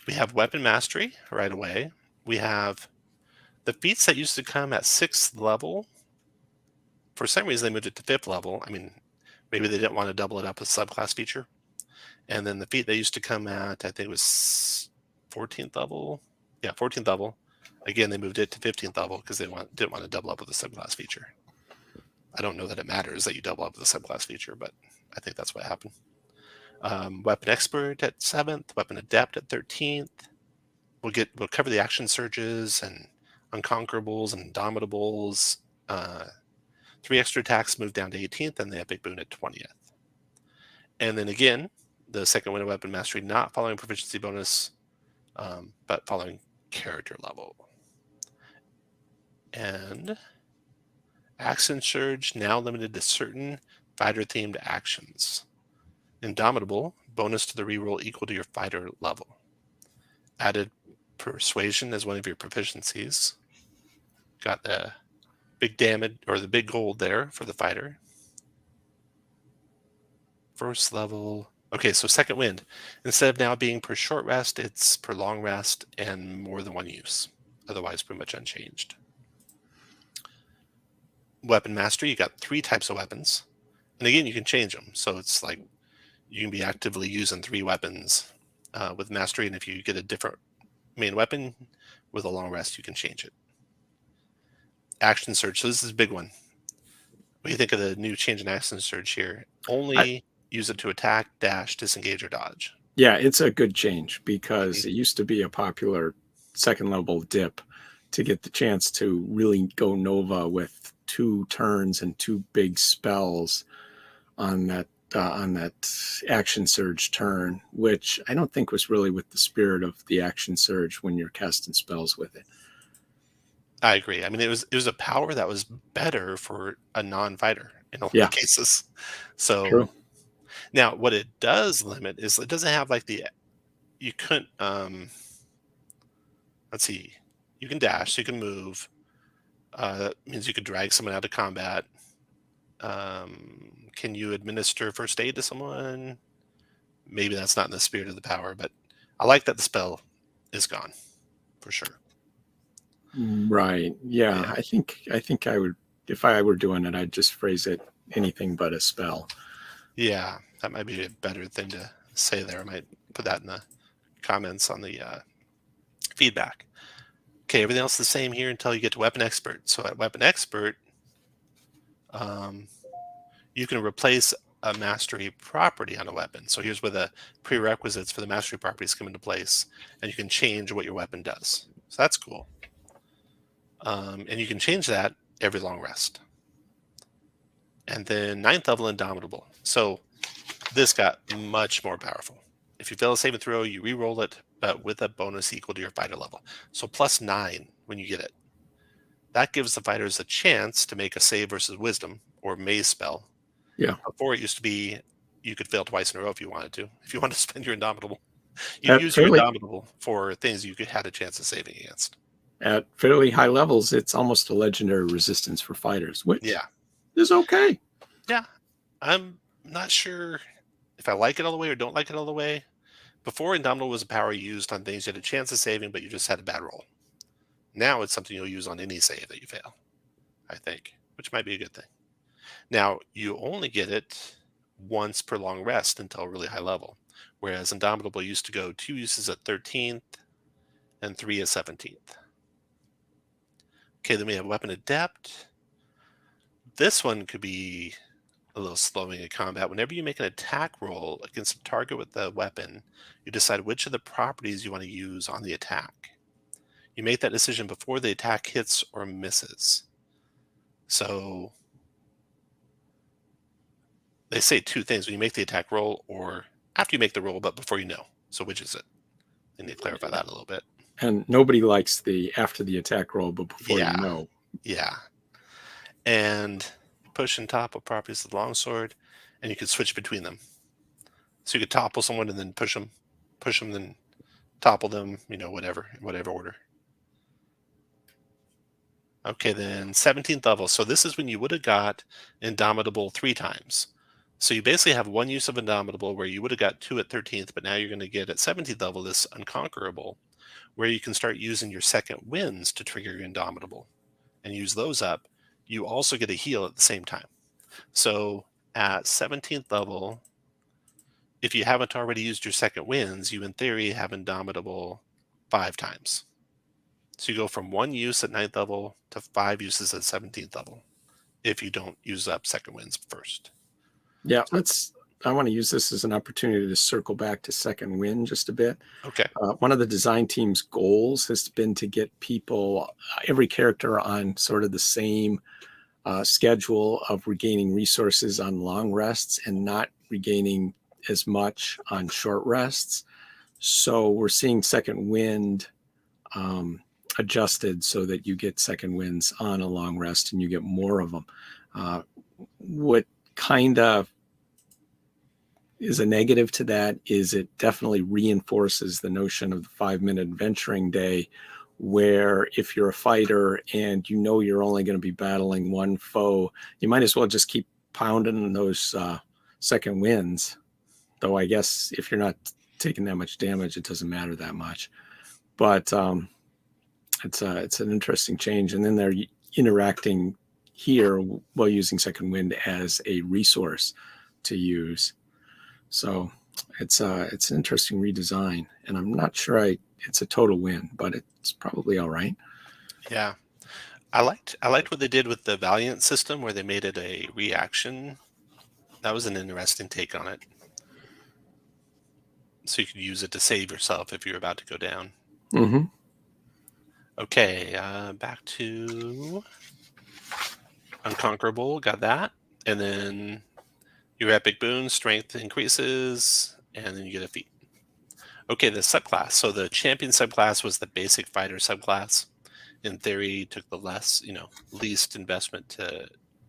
We have weapon mastery right away. We have the feats that used to come at 6th level. For some reason, they moved it to 5th level. I mean, maybe they didn't want to double it up with subclass feature. And then the feat they used to come at, I think it was 14th level. Yeah, 14th level. Again, they moved it to 15th level because they didn't want to double up with the subclass feature. I don't know that it matters that you double up with the subclass feature, but I think that's what happened. Weapon expert at 7th, weapon adept at 13th. We'll cover the action surges and unconquerables and indomitables. 3 extra attacks move down to 18th, and the epic boon at 20th. And then again, the second win of weapon mastery, not following proficiency bonus, but following character level. And action surge now limited to certain fighter-themed actions. Indomitable, bonus to the reroll equal to your fighter level. Added persuasion as one of your proficiencies. Got the big damage or the big gold there for the fighter. First level. Okay, so second wind. Instead of now being per short rest, it's per long rest and more than one use. Otherwise, pretty much unchanged. Weapon mastery, you got 3 types of weapons. And again, you can change them. So it's like you can be actively using 3 weapons with mastery. And if you get a different main weapon with a long rest, you can change it. Action surge. So this is a big one. What do you think of the new change in action surge here? Only use it to attack, dash, disengage, or dodge.
Yeah, it's a good change because it used to be a popular second level dip to get the chance to really go Nova with 2 turns and 2 big spells on that action surge turn, which I don't think was really with the spirit of the action surge when you're casting spells with it.
I agree. I mean, it was a power that was better for a non-fighter in a lot of cases. So
True.
Now what it does limit is it doesn't have like you couldn't let's see, you can dash, so you can move. That means you could drag someone out of combat. Can you administer first aid to someone? Maybe that's not in the spirit of the power, but I like that the spell is gone for sure.
Right. Yeah. I think I would, if I were doing it, I'd just phrase it anything but a spell.
Yeah, that might be a better thing to say there. I might put that in the comments on the feedback. Okay, everything else is the same here until you get to weapon expert. So at weapon expert, you can replace a mastery property on a weapon. So here's where the prerequisites for the mastery properties come into place, and you can change what your weapon does. So that's cool. And you can change that every long rest. And then 9th level Indomitable. So this got much more powerful. If you fail a saving throw, you re-roll it, but with a bonus equal to your fighter level. So +9 when you get it. That gives the fighters a chance to make a save versus wisdom or maze spell.
Yeah.
Before it used to be you could fail twice in a row if you wanted to. If you wanted to spend your Indomitable, you use your Indomitable for things you had a chance of saving against.
At fairly high levels, it's almost a legendary resistance for fighters, which is okay.
Yeah. I'm not sure if I like it all the way or don't like it all the way. Before, Indomitable was a power used on things you had a chance of saving, but you just had a bad roll. Now it's something you'll use on any save that you fail, I think, which might be a good thing. Now, you only get it once per long rest until a really high level, whereas Indomitable used to go 2 uses at 13th and 3 at 17th. Okay, then we have Weapon Adept. This one could be a little slowing in combat. Whenever you make an attack roll against a target with the weapon, you decide which of the properties you want to use on the attack. You make that decision before the attack hits or misses. So they say 2 things when you make the attack roll or after you make the roll, but before you know. So which is it? They need to clarify that a little bit.
And nobody likes the after the attack roll, but before you know.
Yeah. And push and topple properties of the longsword, and you could switch between them. So you could topple someone and then push them, then topple them, whatever order. Okay, then 17th level. So this is when you would have got Indomitable 3 times. So you basically have one use of Indomitable where you would have got 2 at 13th, but now you're going to get at 17th level this Unconquerable, where you can start using your second winds to trigger your Indomitable and use those up. You also get a heal at the same time. So at 17th level, if you haven't already used your second winds, you in theory have Indomitable 5 times. So you go from 1 use at 9th level to 5 uses at 17th level if you don't use up second winds first.
Yeah, I want to use this as an opportunity to circle back to second wind just a bit.
Okay.
One of the design team's goals has been to get people, every character on sort of the same schedule of regaining resources on long rests and not regaining as much on short rests. So we're seeing second wind adjusted so that you get second winds on a long rest and you get more of them. What kind of is a negative to that is it definitely reinforces the notion of the 5-minute adventuring day, where if you're a fighter and you know you're only going to be battling one foe, you might as well just keep pounding those second winds. Though I guess if you're not taking that much damage, it doesn't matter that much. But it's an interesting change. And then they're interacting here while using second wind as a resource to use. So it's an interesting redesign, and I'm not sure it's a total win, but it's probably all right.
Yeah, I liked what they did with the Valiant system, where they made it a reaction. That was an interesting take on it. So you could use it to save yourself if you're about to go down.
Mm-hmm.
Okay, back to Unconquerable. Got that, and then your epic boon strength increases, and then you get a feat. Okay, the subclass. So the champion subclass was the basic fighter subclass. In theory, took the least investment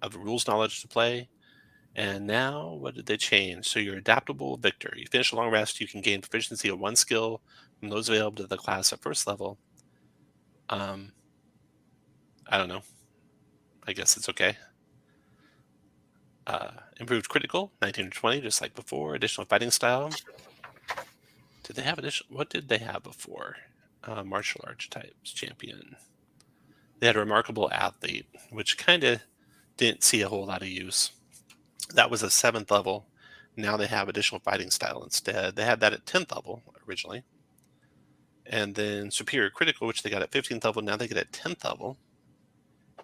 of rules knowledge to play. And now, what did they change? So you're adaptable victor. You finish a long rest, you can gain proficiency of 1 skill from those available to the class at first level. I don't know. I guess it's okay. Improved critical, 19 to 20, just like before. Additional fighting style. Did they have additional? What did they have before? Martial arts types champion. They had a remarkable athlete, which kind of didn't see a whole lot of use. That was a 7th level. Now they have additional fighting style instead. They had that at 10th level originally. And then superior critical, which they got at 15th level. Now they get at 10th level.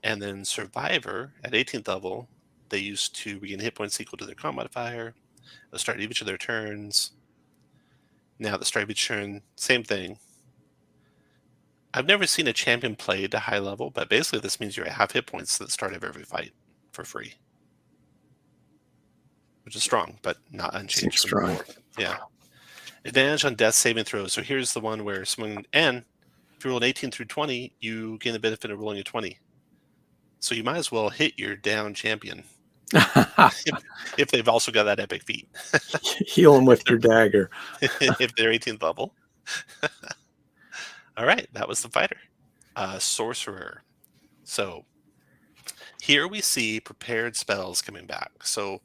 And then survivor at 18th level. They used to regain hit points equal to their con modifier at the start of each of their turns. Now at the start of each turn, same thing. I've never seen a champion play to high level, but basically this means you're at half hit points at the start of every fight for free. Which is strong, but not unchanged.
Strong.
Yeah. Advantage on death saving throws. So here's the one where someone, and if you roll an 18 through 20, you gain the benefit of rolling a 20. So you might as well hit your down champion. if they've also got that epic feat.
Heal them with your dagger.
If they're 18th level. All right, that was the fighter. Sorcerer. So here we see prepared spells coming back. So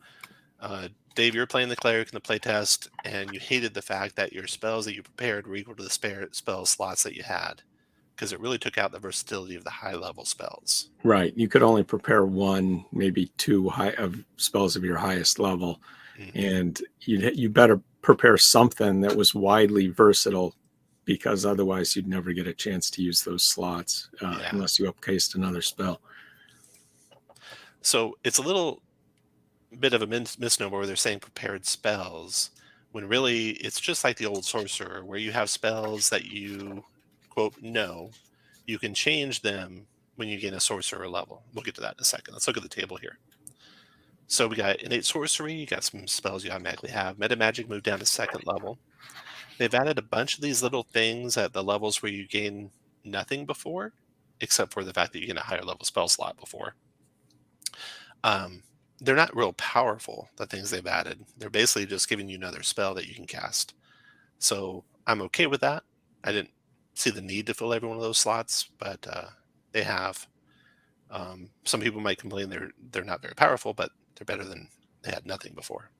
Dave, you're playing the cleric in the playtest, and you hated the fact that your spells that you prepared were equal to the spell slots that you had, because it really took out the versatility of the high-level spells.
Right. You could only prepare 1, maybe 2 of spells of your highest level, and you better prepare something that was widely versatile, because otherwise you'd never get a chance to use those slots unless you upcased another spell.
So it's a little bit of a misnomer where they're saying prepared spells, when really it's just like the old sorcerer, where you have spells that you, quote, know. You can change them when you gain a sorcerer level. We'll get to that in a second. Let's look at the table here. So we got innate sorcery, you got some spells you automatically have. Meta magic moved down to 2nd level. They've added a bunch of these little things at the levels where you gain nothing before, except for the fact that you get a higher level spell slot before. They're not real powerful, the things they've added. They're basically just giving you another spell that you can cast. So I'm okay with that. I didn't see the need to fill every one of those slots, but they have. Some people might complain they're not very powerful, but they're better than they had nothing before.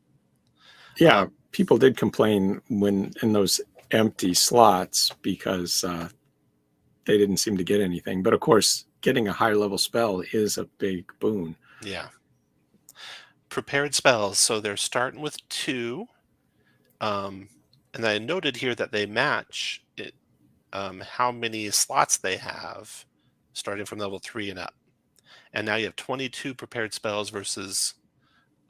Yeah, people did complain when in those empty slots because they didn't seem to get anything. But of course, getting a higher level spell is a big boon.
Yeah. Prepared spells. So they're starting with 2. And I noted here that they match it, how many slots they have starting from level 3 and up. And now you have 22 prepared spells versus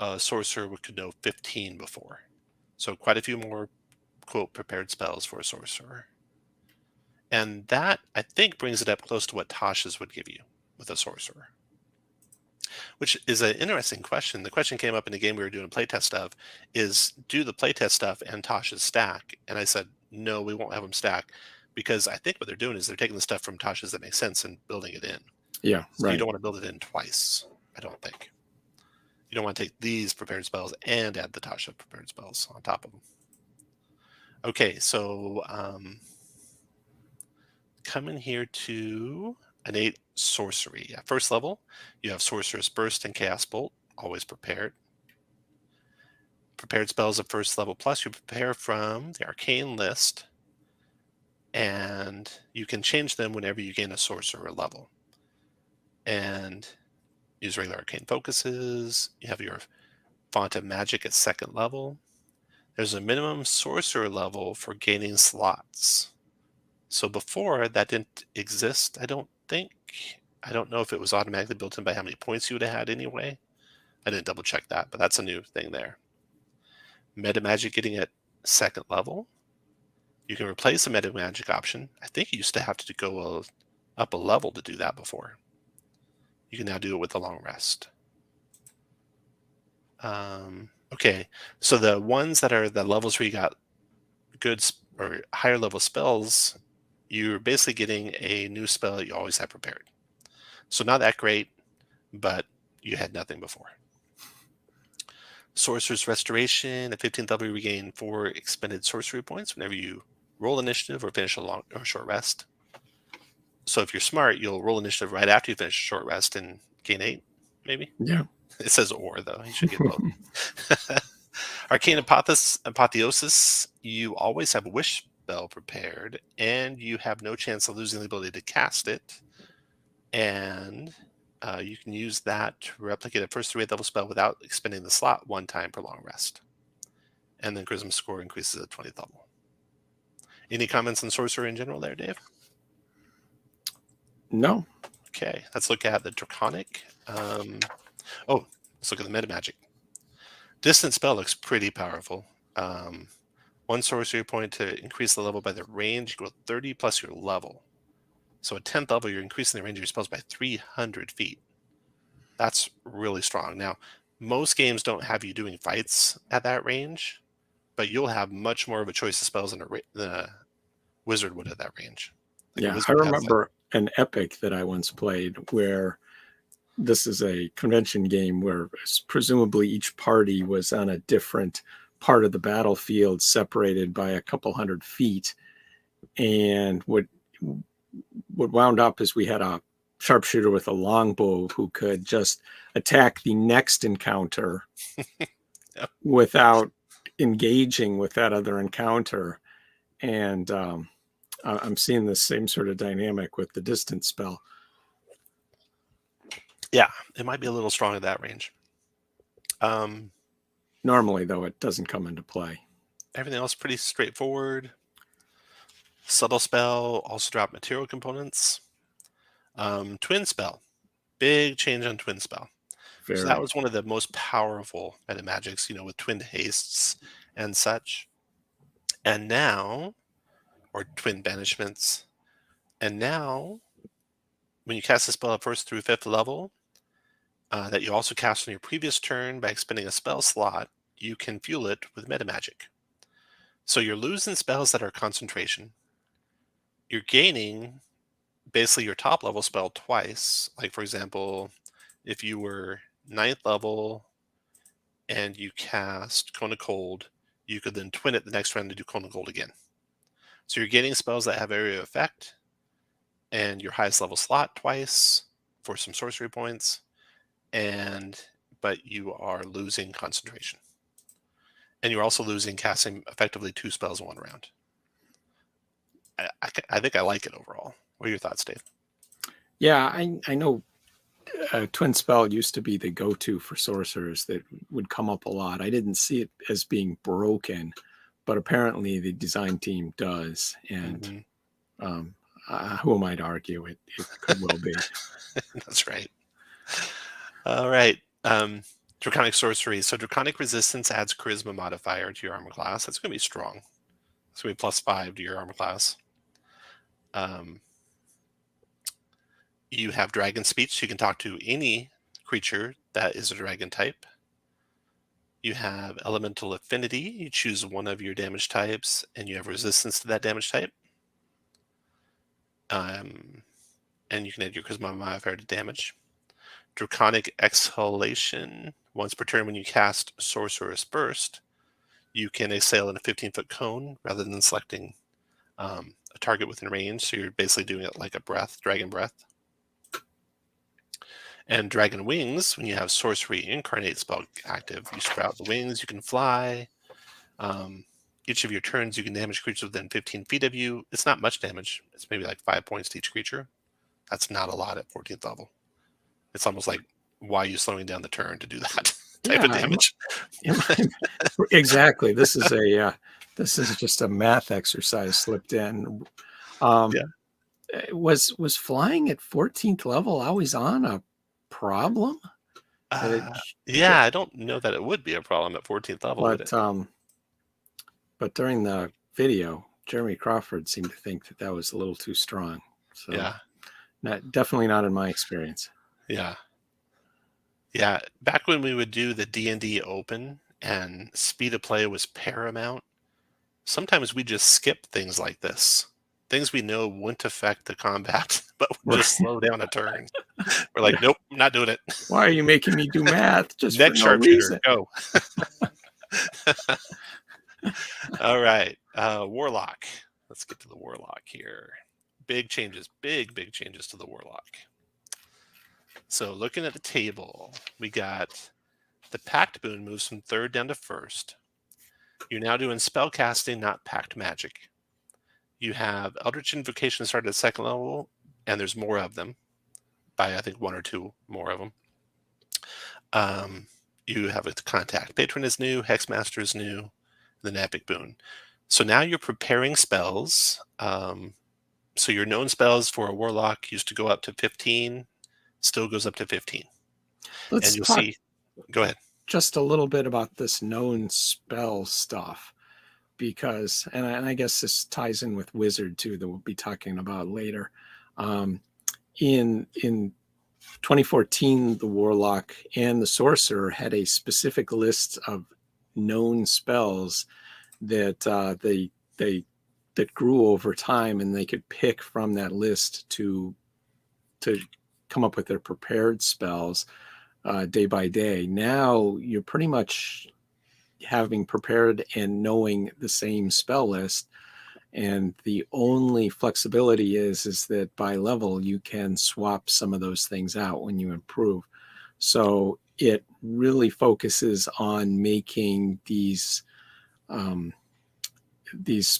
a sorcerer could know 15 before. So quite a few more, quote, prepared spells for a sorcerer. And that, I think, brings it up close to what Tasha's would give you with a sorcerer. Which is an interesting question. The question came up in a game we were doing a playtest of, is do the playtest stuff and Tasha's stack? And I said, no, we won't have them stack, because I think what they're doing is they're taking the stuff from Tasha's that makes sense and building it in.
Yeah,
So
right.
you don't want to build it in twice, I don't think. You don't want to take these prepared spells and add the Tasha prepared spells on top of them. Okay, so coming here to innate sorcery. At first level, you have Sorcerer's Burst and Chaos Bolt, always prepared. Prepared spells at first level plus, you prepare from the Arcane list, and you can change them whenever you gain a Sorcerer level. And use regular Arcane focuses. You have your Font of Magic at second level. There's a minimum Sorcerer level for gaining slots. So before, that didn't exist, I don't think. I don't know if it was automatically built in by how many points you would have had anyway. I didn't double check that, but that's a new thing there. Meta Magic getting at second level. You can replace the Meta Magic option. I think you used to have to go up a level to do that before. You can now do it with a long rest. Okay, so the ones that are the levels where you got good or higher level spells, you're basically getting a new spell that you always have prepared. So not that great, but you had nothing before. Sorcerer's Restoration. At 15th level, you regain 4 expended sorcery points whenever you roll initiative or finish a long or short rest. So if you're smart, you'll roll initiative right after you finish a short rest and gain 8, maybe?
Yeah.
It says or, though. You should get both. Arcane Apotheosis. You always have a wish spell prepared, and you have no chance of losing the ability to cast it. And you can use that to replicate a first 3 level spell without expending the slot 1 time per long rest. And then Charisma score increases at 20th level. Any comments on Sorcerer in general there, Dave?
No.
Okay, let's look at the Draconic. Let's look at the Meta Magic. Distant spell looks pretty powerful. 1 sorcery point to increase the level by the range equal 30 plus your level. So at 10th level, you're increasing the range of your spells by 300 feet. That's really strong. Now, most games don't have you doing fights at that range, but you'll have much more of a choice of spells than a wizard would at that range. Like
yeah, I remember an epic that I once played where this is a convention game where presumably each party was on a different part of the battlefield, separated by a couple hundred feet. And what wound up is we had a sharpshooter with a longbow who could just attack the next encounter
Yep.
without engaging with that other encounter. And I'm seeing the same sort of dynamic with the distance spell.
Yeah, it might be a little strong at that range.
Normally, though, it doesn't come into play.
Everything else pretty straightforward. Subtle spell, also drop material components. Twin spell, big change on twin spell.
Very.
So that was one of the most powerful meta magics, with twinned hastes and such. And now, or twin banishments. And now, when you cast a spell at 1st through 5th level, that you also cast on your previous turn by expending a spell slot, you can fuel it with meta magic. So you're losing spells that are concentration. You're gaining basically your top level spell twice. Like, for example, if you were 9th level and you cast Cone of Cold, you could then twin it the next round to do Cone of Cold again. So you're getting spells that have area of effect and your highest level slot twice for some sorcery points, but you are losing concentration. And you're also losing casting effectively 2 spells in one round. I think I like it overall. What are your thoughts, Dave?
Yeah, I know Twin Spell used to be the go-to for sorcerers that would come up a lot. I didn't see it as being broken, but apparently the design team does. And who am I to argue? It could well be.
That's right. All right. Draconic Sorcery. So Draconic Resistance adds Charisma modifier to your armor class. That's going to be strong. It's going to be +5 to your armor class. You have Dragon Speech, so you can talk to any creature that is a dragon type. You have Elemental Affinity. You choose one of your damage types, and you have resistance to that damage type. And you can add your Charisma modifier to damage. Draconic Exhalation. Once per turn when you cast Sorcerer's Burst, you can exhale in a 15-foot cone rather than selecting a target within range. So you're basically doing it like a breath, dragon breath. And Dragon Wings, when you have Sorcery Incarnate spell active, you sprout the wings, you can fly. Each of your turns, you can damage creatures within 15 feet of you. It's not much damage. It's maybe like 5 points to each creature. That's not a lot at 14th level. It's almost like, why are you slowing down the turn to do that type of damage?
Exactly. This is just a math exercise slipped in. Was flying at 14th level always on a problem?
I don't know that it would be a problem at 14th level.
But during the video, Jeremy Crawford seemed to think that was a little too strong. So definitely not in my experience.
Yeah. Back when we would do the D&D Open and speed of play was paramount, sometimes we just skip things like this. Things we know wouldn't affect the combat, but would just slow down a turn. We're like, nope, I'm not doing it.
Why are you making me do math? Just
next
for no
sharpshooter,
reason.
go. All right, Warlock. Let's get to the Warlock here. Big changes to the Warlock. So looking at the table, we got the Pact Boon moves from 3rd down to 1st. You're now doing spell casting, not pact magic. You have Eldritch Invocation start at 2nd level, and there's more of them, by I think 1 or 2 more of them. You have a Contact Patron is new, Hexmaster is new, then Epic Boon. So now you're preparing spells. So your known spells for a Warlock used to go up to 15, still goes up to 15.
Let's talk
go ahead.
Just a little bit about this known spell stuff, because, and I guess this ties in with Wizard too, that we'll be talking about later. In 2014, the Warlock and the Sorcerer had a specific list of known spells that that grew over time, and they could pick from that list to come up with their prepared spells day by day. Now you're pretty much having prepared and knowing the same spell list, and the only flexibility is that by level you can swap some of those things out when you improve. So it really focuses on making these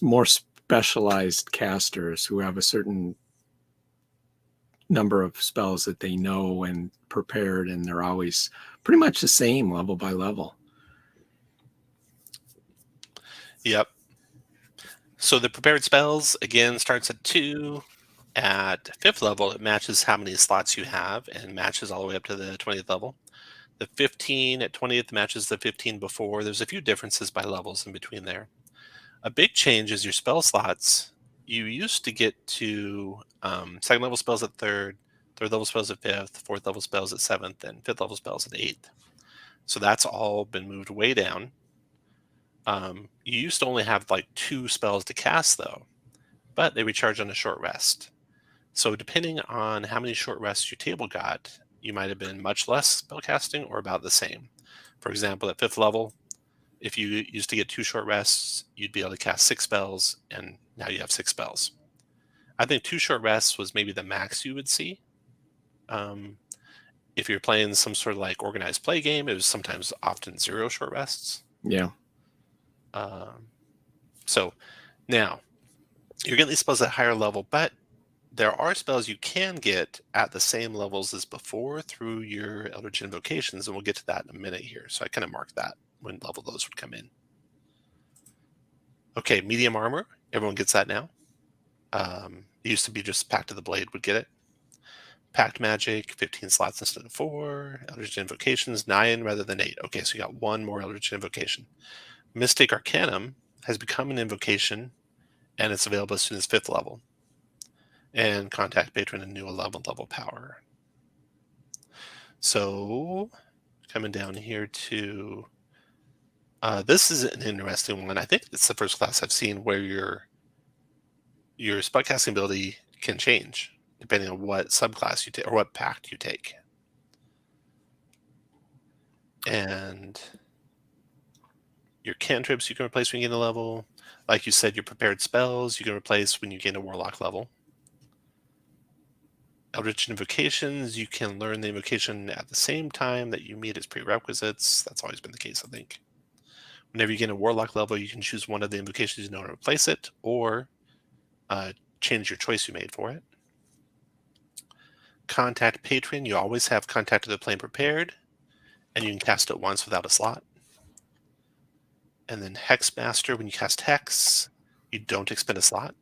more specialized casters who have a certain number of spells that they know and prepared, and they're always pretty much the same level by level.
Yep. So the prepared spells, again, starts at 2. At 5th level, it matches how many slots you have and matches all the way up to the 20th level. The 15 at 20th matches the 15 before. There's a few differences by levels in between there. A big change is your spell slots. You used to get to 2nd level spells at 3rd, 3rd level spells at 5th, 4th level spells at 7th, and 5th level spells at 8th. So that's all been moved way down. You used to only have like 2 spells to cast, though, but they recharge on a short rest. So depending on how many short rests your table got, you might have been much less spellcasting or about the same. For example, at 5th level, if you used to get 2 short rests, you'd be able to cast 6 spells, and now you have 6 spells. I think 2 short rests was maybe the max you would see. If you're playing some sort of like organized play game, it was sometimes often 0 short rests.
Yeah.
So now you're getting these spells at higher level, but there are spells you can get at the same levels as before through your Eldritch Invocations, and we'll get to that in a minute here. So I kind of marked that when level those would come in. Okay, medium armor. Everyone gets that now. It used to be just Pact of the Blade would get it. Pact Magic, 15 slots instead of 4. Eldritch Invocations, 9 rather than 8. Okay, so you got 1 more Eldritch Invocation. Mystic Arcanum has become an invocation, and it's available as soon as 5th level. And Contact Patron, a new 11th level power. So coming down here to this is an interesting one. I think it's the first class I've seen where your spellcasting ability can change depending on what subclass you take or what pact you take. And your cantrips you can replace when you gain a level. Like you said, your prepared spells you can replace when you gain a Warlock level. Eldritch Invocations, you can learn the invocation at the same time that you meet its prerequisites. That's always been the case, I think. Whenever you gain a Warlock level, you can choose one of the invocations you know to replace it, or change your choice you made for it. Contact Patron, you always have Contact of the Plane prepared, and you can cast it once without a slot. And then Hexmaster, when you cast Hex, you don't expend a slot.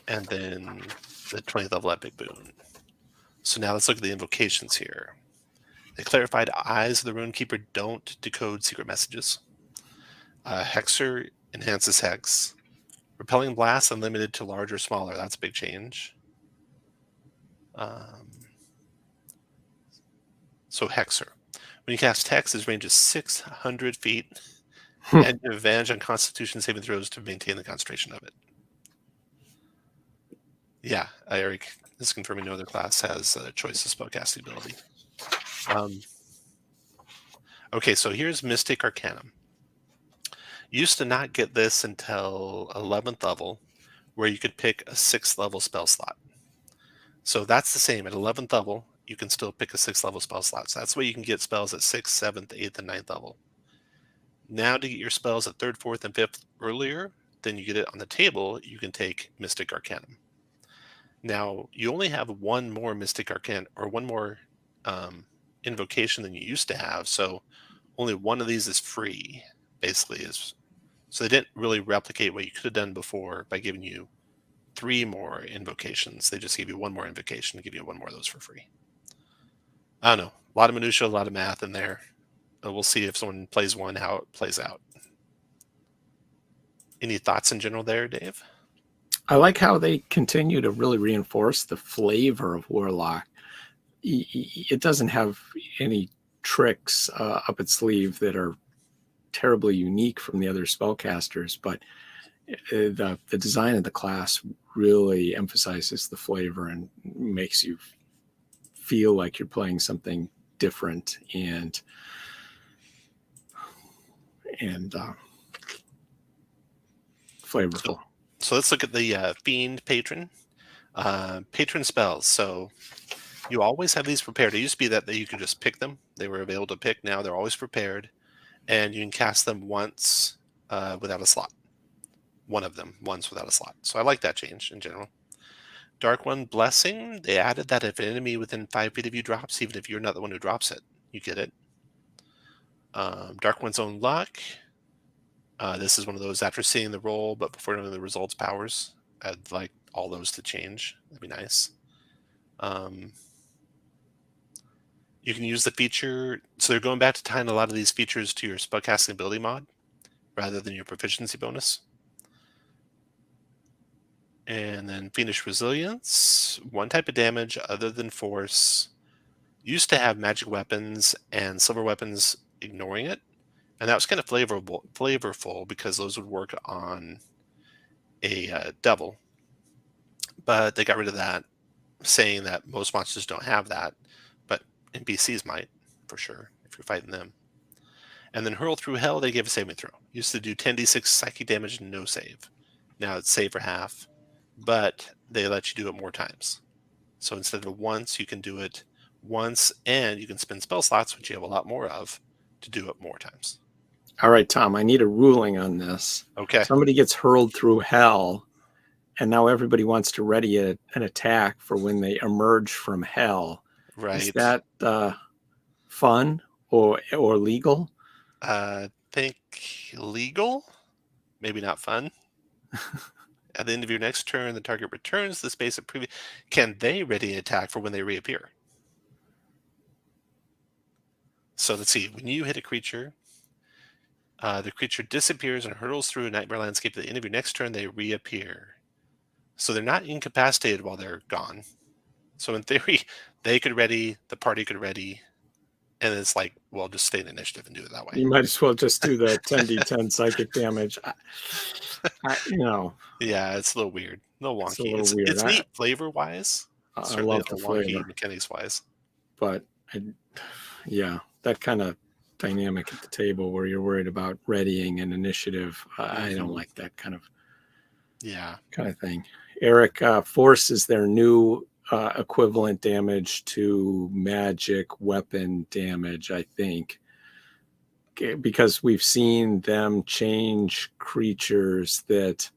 And then the 20th level Epic Boon. So now let's look at the invocations here. The clarified Eyes of the Runekeeper don't decode secret messages. Hexer enhances Hex. Repelling Blast unlimited to large or smaller. That's a big change. So Hexer. When you cast Hex, his range is 600 feet, and you have advantage on Constitution saving throws to maintain the concentration of it. Yeah, Eric is confirming no other class has a choice of spellcasting ability. Okay, so here's Mystic Arcanum. You used to not get this until 11th level, where you could pick a 6th level spell slot. So that's the same. At 11th level, you can still pick a 6th level spell slot. So that's why you can get spells at 6th, 7th, 8th, and 9th level. Now to get your spells at 3rd, 4th, and 5th earlier than you get it on the table, you can take Mystic Arcanum. Now, you only have one more Mystic Arcanum, or one more invocation than you used to have, so only one of these is free, basically. So they didn't really replicate what you could have done before by giving you 3 more invocations. They just gave you 1 more invocation to give you 1 more of those for free. I don't know. A lot of minutia, a lot of math in there. But we'll see if someone plays one, how it plays out. Any thoughts in general there, Dave?
I like how they continue to really reinforce the flavor of Warlock. It doesn't have any tricks up its sleeve that are terribly unique from the other spellcasters, but the design of the class really emphasizes the flavor and makes you feel like you're playing something different and flavorful.
So let's look at the Fiend Patron. Patron spells. So you always have these prepared. It used to be that you could just pick them. They were available to pick. Now they're always prepared. And you can cast them once without a slot. One of them once without a slot. So I like that change in general. Dark One Blessing. They added that if an enemy within 5 feet of you drops, even if you're not the one who drops it, you get it. Dark One's Own Luck. This is one of those after seeing the roll, but before knowing the results powers. I'd like all those to change. That'd be nice. You can use the feature. So they're going back to tying a lot of these features to your spellcasting ability mod rather than your proficiency bonus. And then Fiendish Resilience. 1 type of damage other than force. Used to have magic weapons and silver weapons ignoring it. And that was kind of flavorful because those would work on a devil. But they got rid of that saying that most monsters don't have that, but NPCs might, for sure, if you're fighting them. And then Hurl Through Hell, they give a saving throw. Used to do 10d6 psychic damage and no save. Now it's save for half, but they let you do it more times. So instead of once, you can do it once, and you can spend spell slots, which you have a lot more of, to do it more times.
All right, Tom, I need a ruling on this.
Okay.
Somebody gets hurled through hell, and now everybody wants to ready an attack for when they emerge from hell.
Right.
Is that fun or legal?
Think legal, maybe not fun. At the end of your next turn, the target returns the space of previous. Can they ready an attack for when they reappear? So let's see. When you hit a creature, the creature disappears and hurtles through a nightmare landscape. At the end of your next turn, they reappear. So they're not incapacitated while they're gone. So in theory, they could ready, the party could ready, and it's like, well, just stay in initiative and do it that way.
You might as well just do the 10d10 psychic damage.
Yeah, it's a little weird, a little wonky.
It's a little weird.
It's neat flavor-wise.
I love the flavor,
mechanics-wise.
But that kind of dynamic at the table where you're worried about readying and initiative, I don't like that kind of thing. Eric, force is their new equivalent damage to magic weapon damage, I think, because we've seen them change creatures that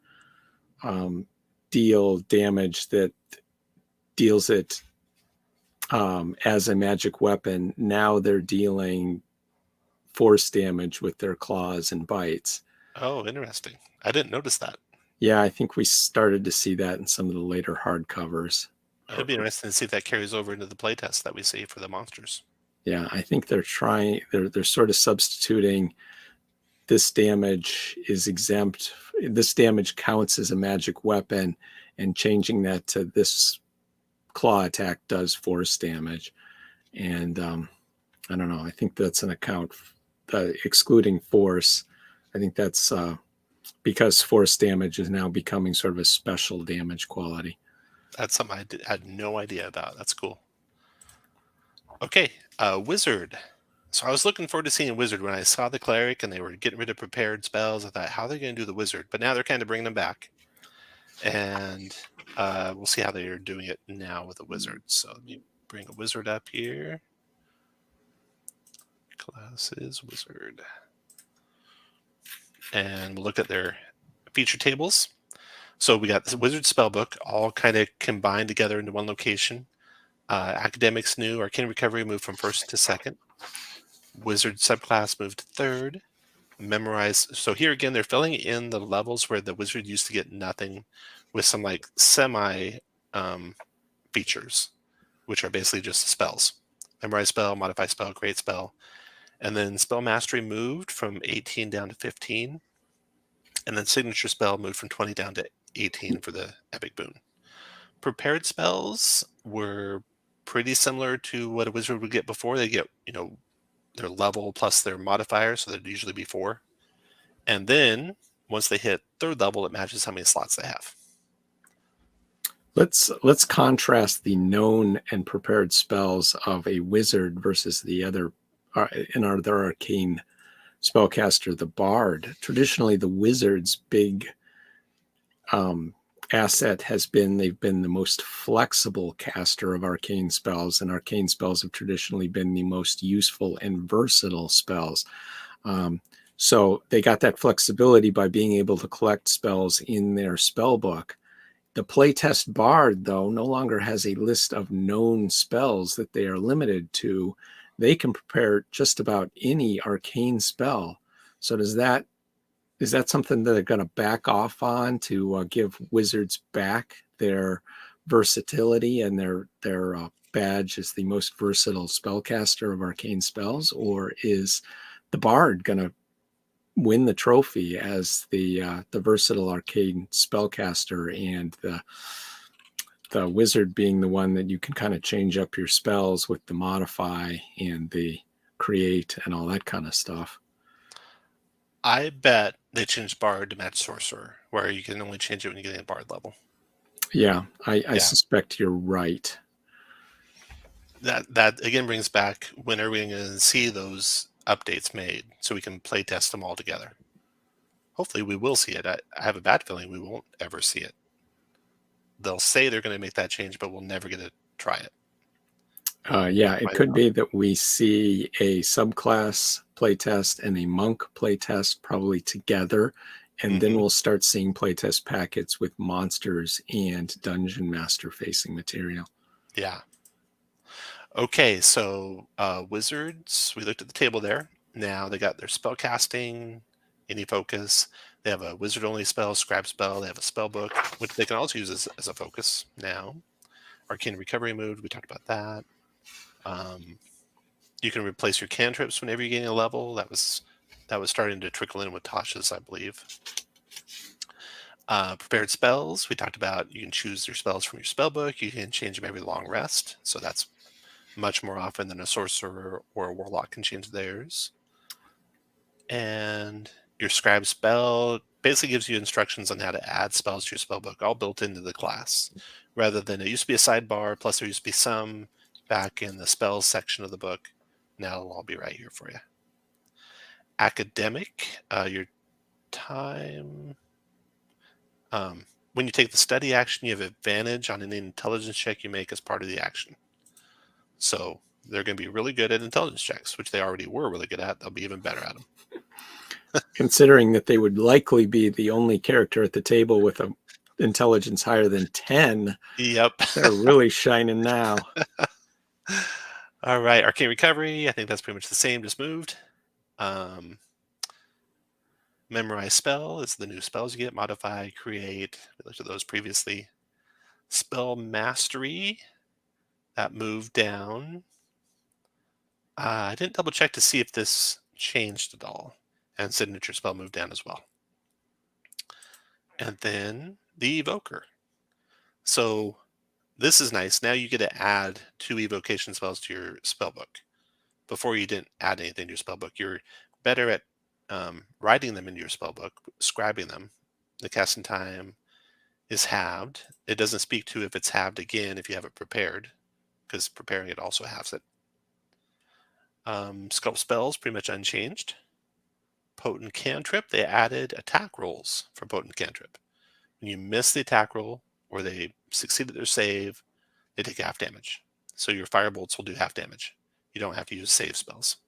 deal damage that deals it as a magic weapon. Now they're dealing force damage with their claws and bites.
Oh, interesting. I didn't notice that.
Yeah, I think we started to see that in some of the later hardcovers.
It'd be interesting to see if that carries over into the playtest that we see for the monsters.
Yeah, I think they're sort of substituting this damage is exempt. This damage counts as a magic weapon, and changing that to this claw attack does force damage. And I don't know. I think that's an account excluding force. I think that's because force damage is now becoming sort of a special damage quality.
That's something I had no idea about. That's cool. Okay, wizard. So I was looking forward to seeing a wizard when I saw the cleric and they were getting rid of prepared spells. I thought, how are they going to do the wizard? But now they're kind of bringing them back. And we'll see how they are doing it now with a wizard. So let me bring a wizard up here. Classes, wizard. And we'll look at their feature tables. So we got this wizard spellbook all kind of combined together into one location. Academics new, Arcane Recovery moved from first to second. Wizard subclass moved to third. Memorize. So here again, they're filling in the levels where the wizard used to get nothing with some like semi features, which are basically just spells. Memorize spell, modify spell, create spell. And then spell mastery moved from 18 down to 15. And then signature spell moved from 20 down to 18 for the epic boon. Prepared spells were pretty similar to what a wizard would get before. They get, their level plus their modifier, so that'd usually be 4. And then once they hit third level, it matches how many slots they have.
Let's contrast the known and prepared spells of a wizard versus the other other arcane spellcaster, the bard. Traditionally, the wizard's big asset has been they've been the most flexible caster of arcane spells, and arcane spells have traditionally been the most useful and versatile spells. So they got that flexibility by being able to collect spells in their spell book. The playtest bard, though, no longer has a list of known spells that they are limited to. They can prepare just about any arcane spell. So is that something that they're going to back off on to give wizards back their versatility and their badge as the most versatile spellcaster of arcane spells? Or is the bard going to win the trophy as the versatile arcane spellcaster, and the wizard being the one that you can kind of change up your spells with the modify and the create and all that kind of stuff?
I bet they changed bard to match sorcerer, where you can only change it when you get a bard level.
Yeah, I
Yeah.
suspect you're right.
That again brings back, when are we going to see those updates made so we can play test them all together? Hopefully we will see it. I have a bad feeling we won't ever see it. They'll say they're going to make that change, but we'll never get to try it.
Yeah, it could be that we see a subclass playtest and a monk playtest probably together, and then we'll start seeing playtest packets with monsters and dungeon master facing material.
Yeah. Okay, so wizards, we looked at the table there. Now they got their spell casting, any focus. They have a wizard only spell, scribe spell. They have a spell book, which they can also use as a focus now. Arcane recovery mode, we talked about that. You can replace your cantrips whenever you're getting a level. That was starting to trickle in with Tasha's, I believe. Prepared spells, we talked about you can choose your spells from your spell book. You can change them every long rest, so that's much more often than a sorcerer or a warlock can change theirs. And your scribe spell basically gives you instructions on how to add spells to your spell book, all built into the class, rather than it used to be a sidebar, plus there used to be some back in the spells section of the book. Now it'll all be right here for you. Academic, your time. When you take the study action, you have advantage on any intelligence check you make as part of the action. So they're going to be really good at intelligence checks, which they already were really good at. They'll be even better at them.
Considering that they would likely be the only character at the table with an intelligence higher than 10.
Yep.
They're really shining now.
All right. Arcane recovery. I think that's pretty much the same, just moved. Memorize spell is the new spells you get. Modify, create. We looked at those previously. Spell mastery. That moved down. I didn't double check to see if this changed at all. And signature spell moved down as well. And then the evoker. So this is nice. Now you get to add 2 evocation spells to your spell book. Before you didn't add anything to your spell book. You're better at writing them into your spell book, scribing them. The casting time is halved. It doesn't speak to if it's halved again if you have it prepared, because preparing it also halves it. Sculpt spells pretty much unchanged. Potent cantrip, they added attack rolls for potent cantrip. When you miss the attack roll or they succeed at their save, they take half damage. So your firebolts will do half damage. You don't have to use save spells.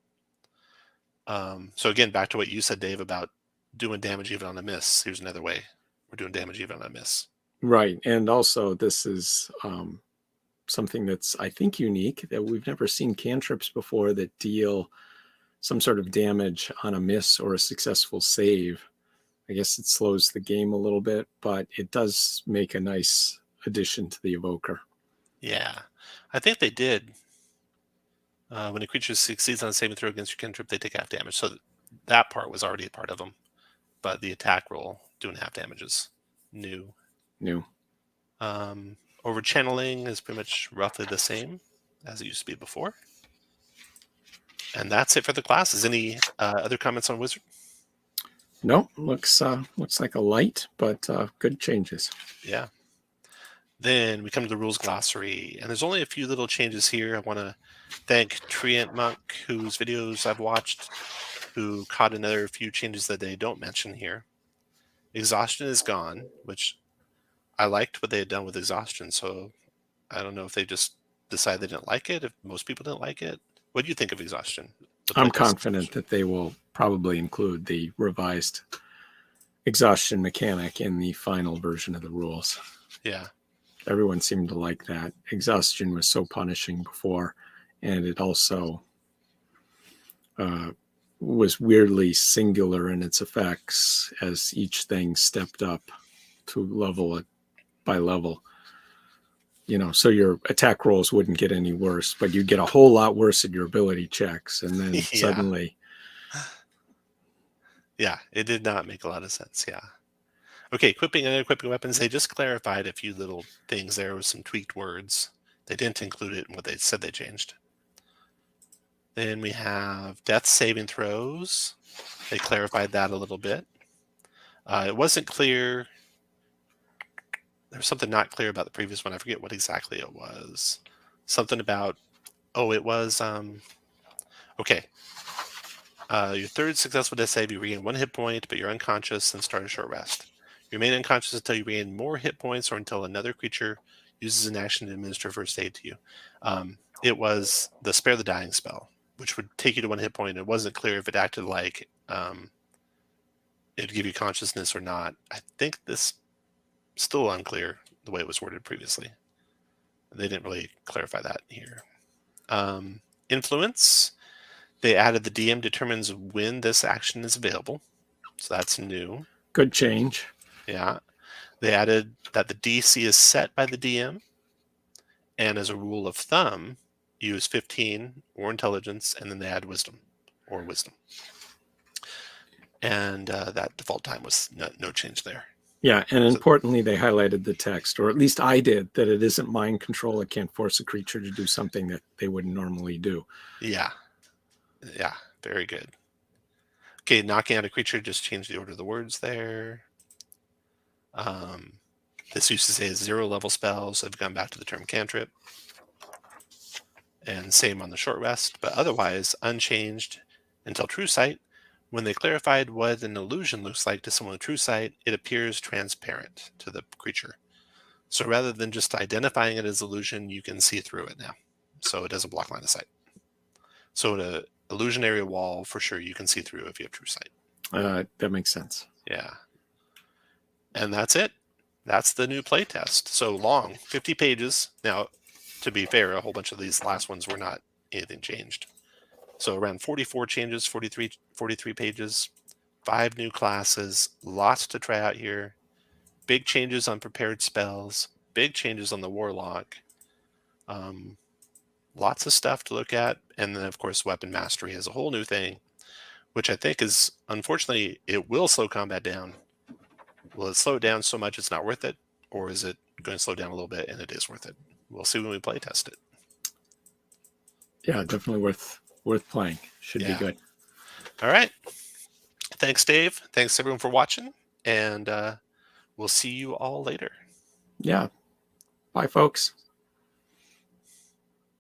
So again, back to what you said, Dave, about doing damage even on a miss. Here's another way we're doing damage even on a miss.
Right. And also this is something that's, I think, unique, that we've never seen cantrips before that deal some sort of damage on a miss or a successful save. I guess it slows the game a little bit, but it does make a nice addition to the evoker.
Yeah, I think they did. When a creature succeeds on a saving throw against your cantrip, they take half damage. So that part was already a part of them. But the attack roll doing half damage is new. Over channeling is pretty much roughly the same as it used to be before. And that's it for the classes. Any other comments on Wizard?
No, looks like a light, but good changes.
Yeah. Then we come to the rules glossary, and there's only a few little changes here. I want to thank Treant Monk, whose videos I've watched, who caught another few changes that they don't mention here. Exhaustion is gone, which I liked what they had done with exhaustion, so I don't know if they just decided they didn't like it, if most people didn't like it. What do you think of exhaustion?
I'm confident that they will probably include the revised exhaustion mechanic in the final version of the rules.
Yeah.
Everyone seemed to like that. Exhaustion was so punishing before, and it also was weirdly singular in its effects as each thing stepped up to level by level. So your attack rolls wouldn't get any worse, but you'd get a whole lot worse at your ability checks, and then suddenly...
Yeah, it did not make a lot of sense, yeah. Okay, equipping and unequipping weapons, they just clarified a few little things there with some tweaked words. They didn't include it in what they said they changed. Then we have death saving throws. They clarified that a little bit. It wasn't clear There was something not clear about the previous one. I forget what exactly it was. Something about, oh, it was, okay. Your third successful death save, you regain 1 hit point, but you're unconscious and start a short rest. You remain unconscious until you regain more hit points or until another creature uses an action to administer first aid to you. It was the Spare the Dying spell, which would take you to 1 hit point. It wasn't clear if it acted like it'd give you consciousness or not. I think this still unclear the way it was worded previously. They didn't really clarify that here. Influence. They added the DM determines when this action is available. So that's new.
Good change.
Yeah. They added that the DC is set by the DM. And as a rule of thumb, use 15 or intelligence, and then they add wisdom or wisdom. And that default time was no change there.
Yeah, and importantly, they highlighted the text, or at least I did, that it isn't mind control. It can't force a creature to do something that they wouldn't normally do.
Yeah. Yeah, very good. Okay, knocking out a creature, just change the order of the words there. This used to say 0 level spells. I've gone back to the term cantrip. And same on the short rest, but otherwise unchanged until True Sight. When they clarified what an illusion looks like to someone with True Sight, it appears transparent to the creature. So rather than just identifying it as illusion, you can see through it now. So it doesn't block line of sight. So the illusionary wall, for sure, you can see through if you have True Sight.
That makes sense.
Yeah. And that's it. That's the new playtest. So long, 50 pages. Now, to be fair, a whole bunch of these last ones were not anything changed. So around 44 changes, 43 pages, 5 new classes, lots to try out here. Big changes on prepared spells, big changes on the Warlock. Lots of stuff to look at. And then, of course, Weapon Mastery is a whole new thing, which I think is, unfortunately, it will slow combat down. Will it slow it down so much it's not worth it? Or is it going to slow down a little bit and it is worth it? We'll see when we play test it.
Yeah, definitely worth playing. Should be good.
All right. Thanks, Dave. Thanks, everyone, for watching. And we'll see you all later.
Yeah. Bye, folks.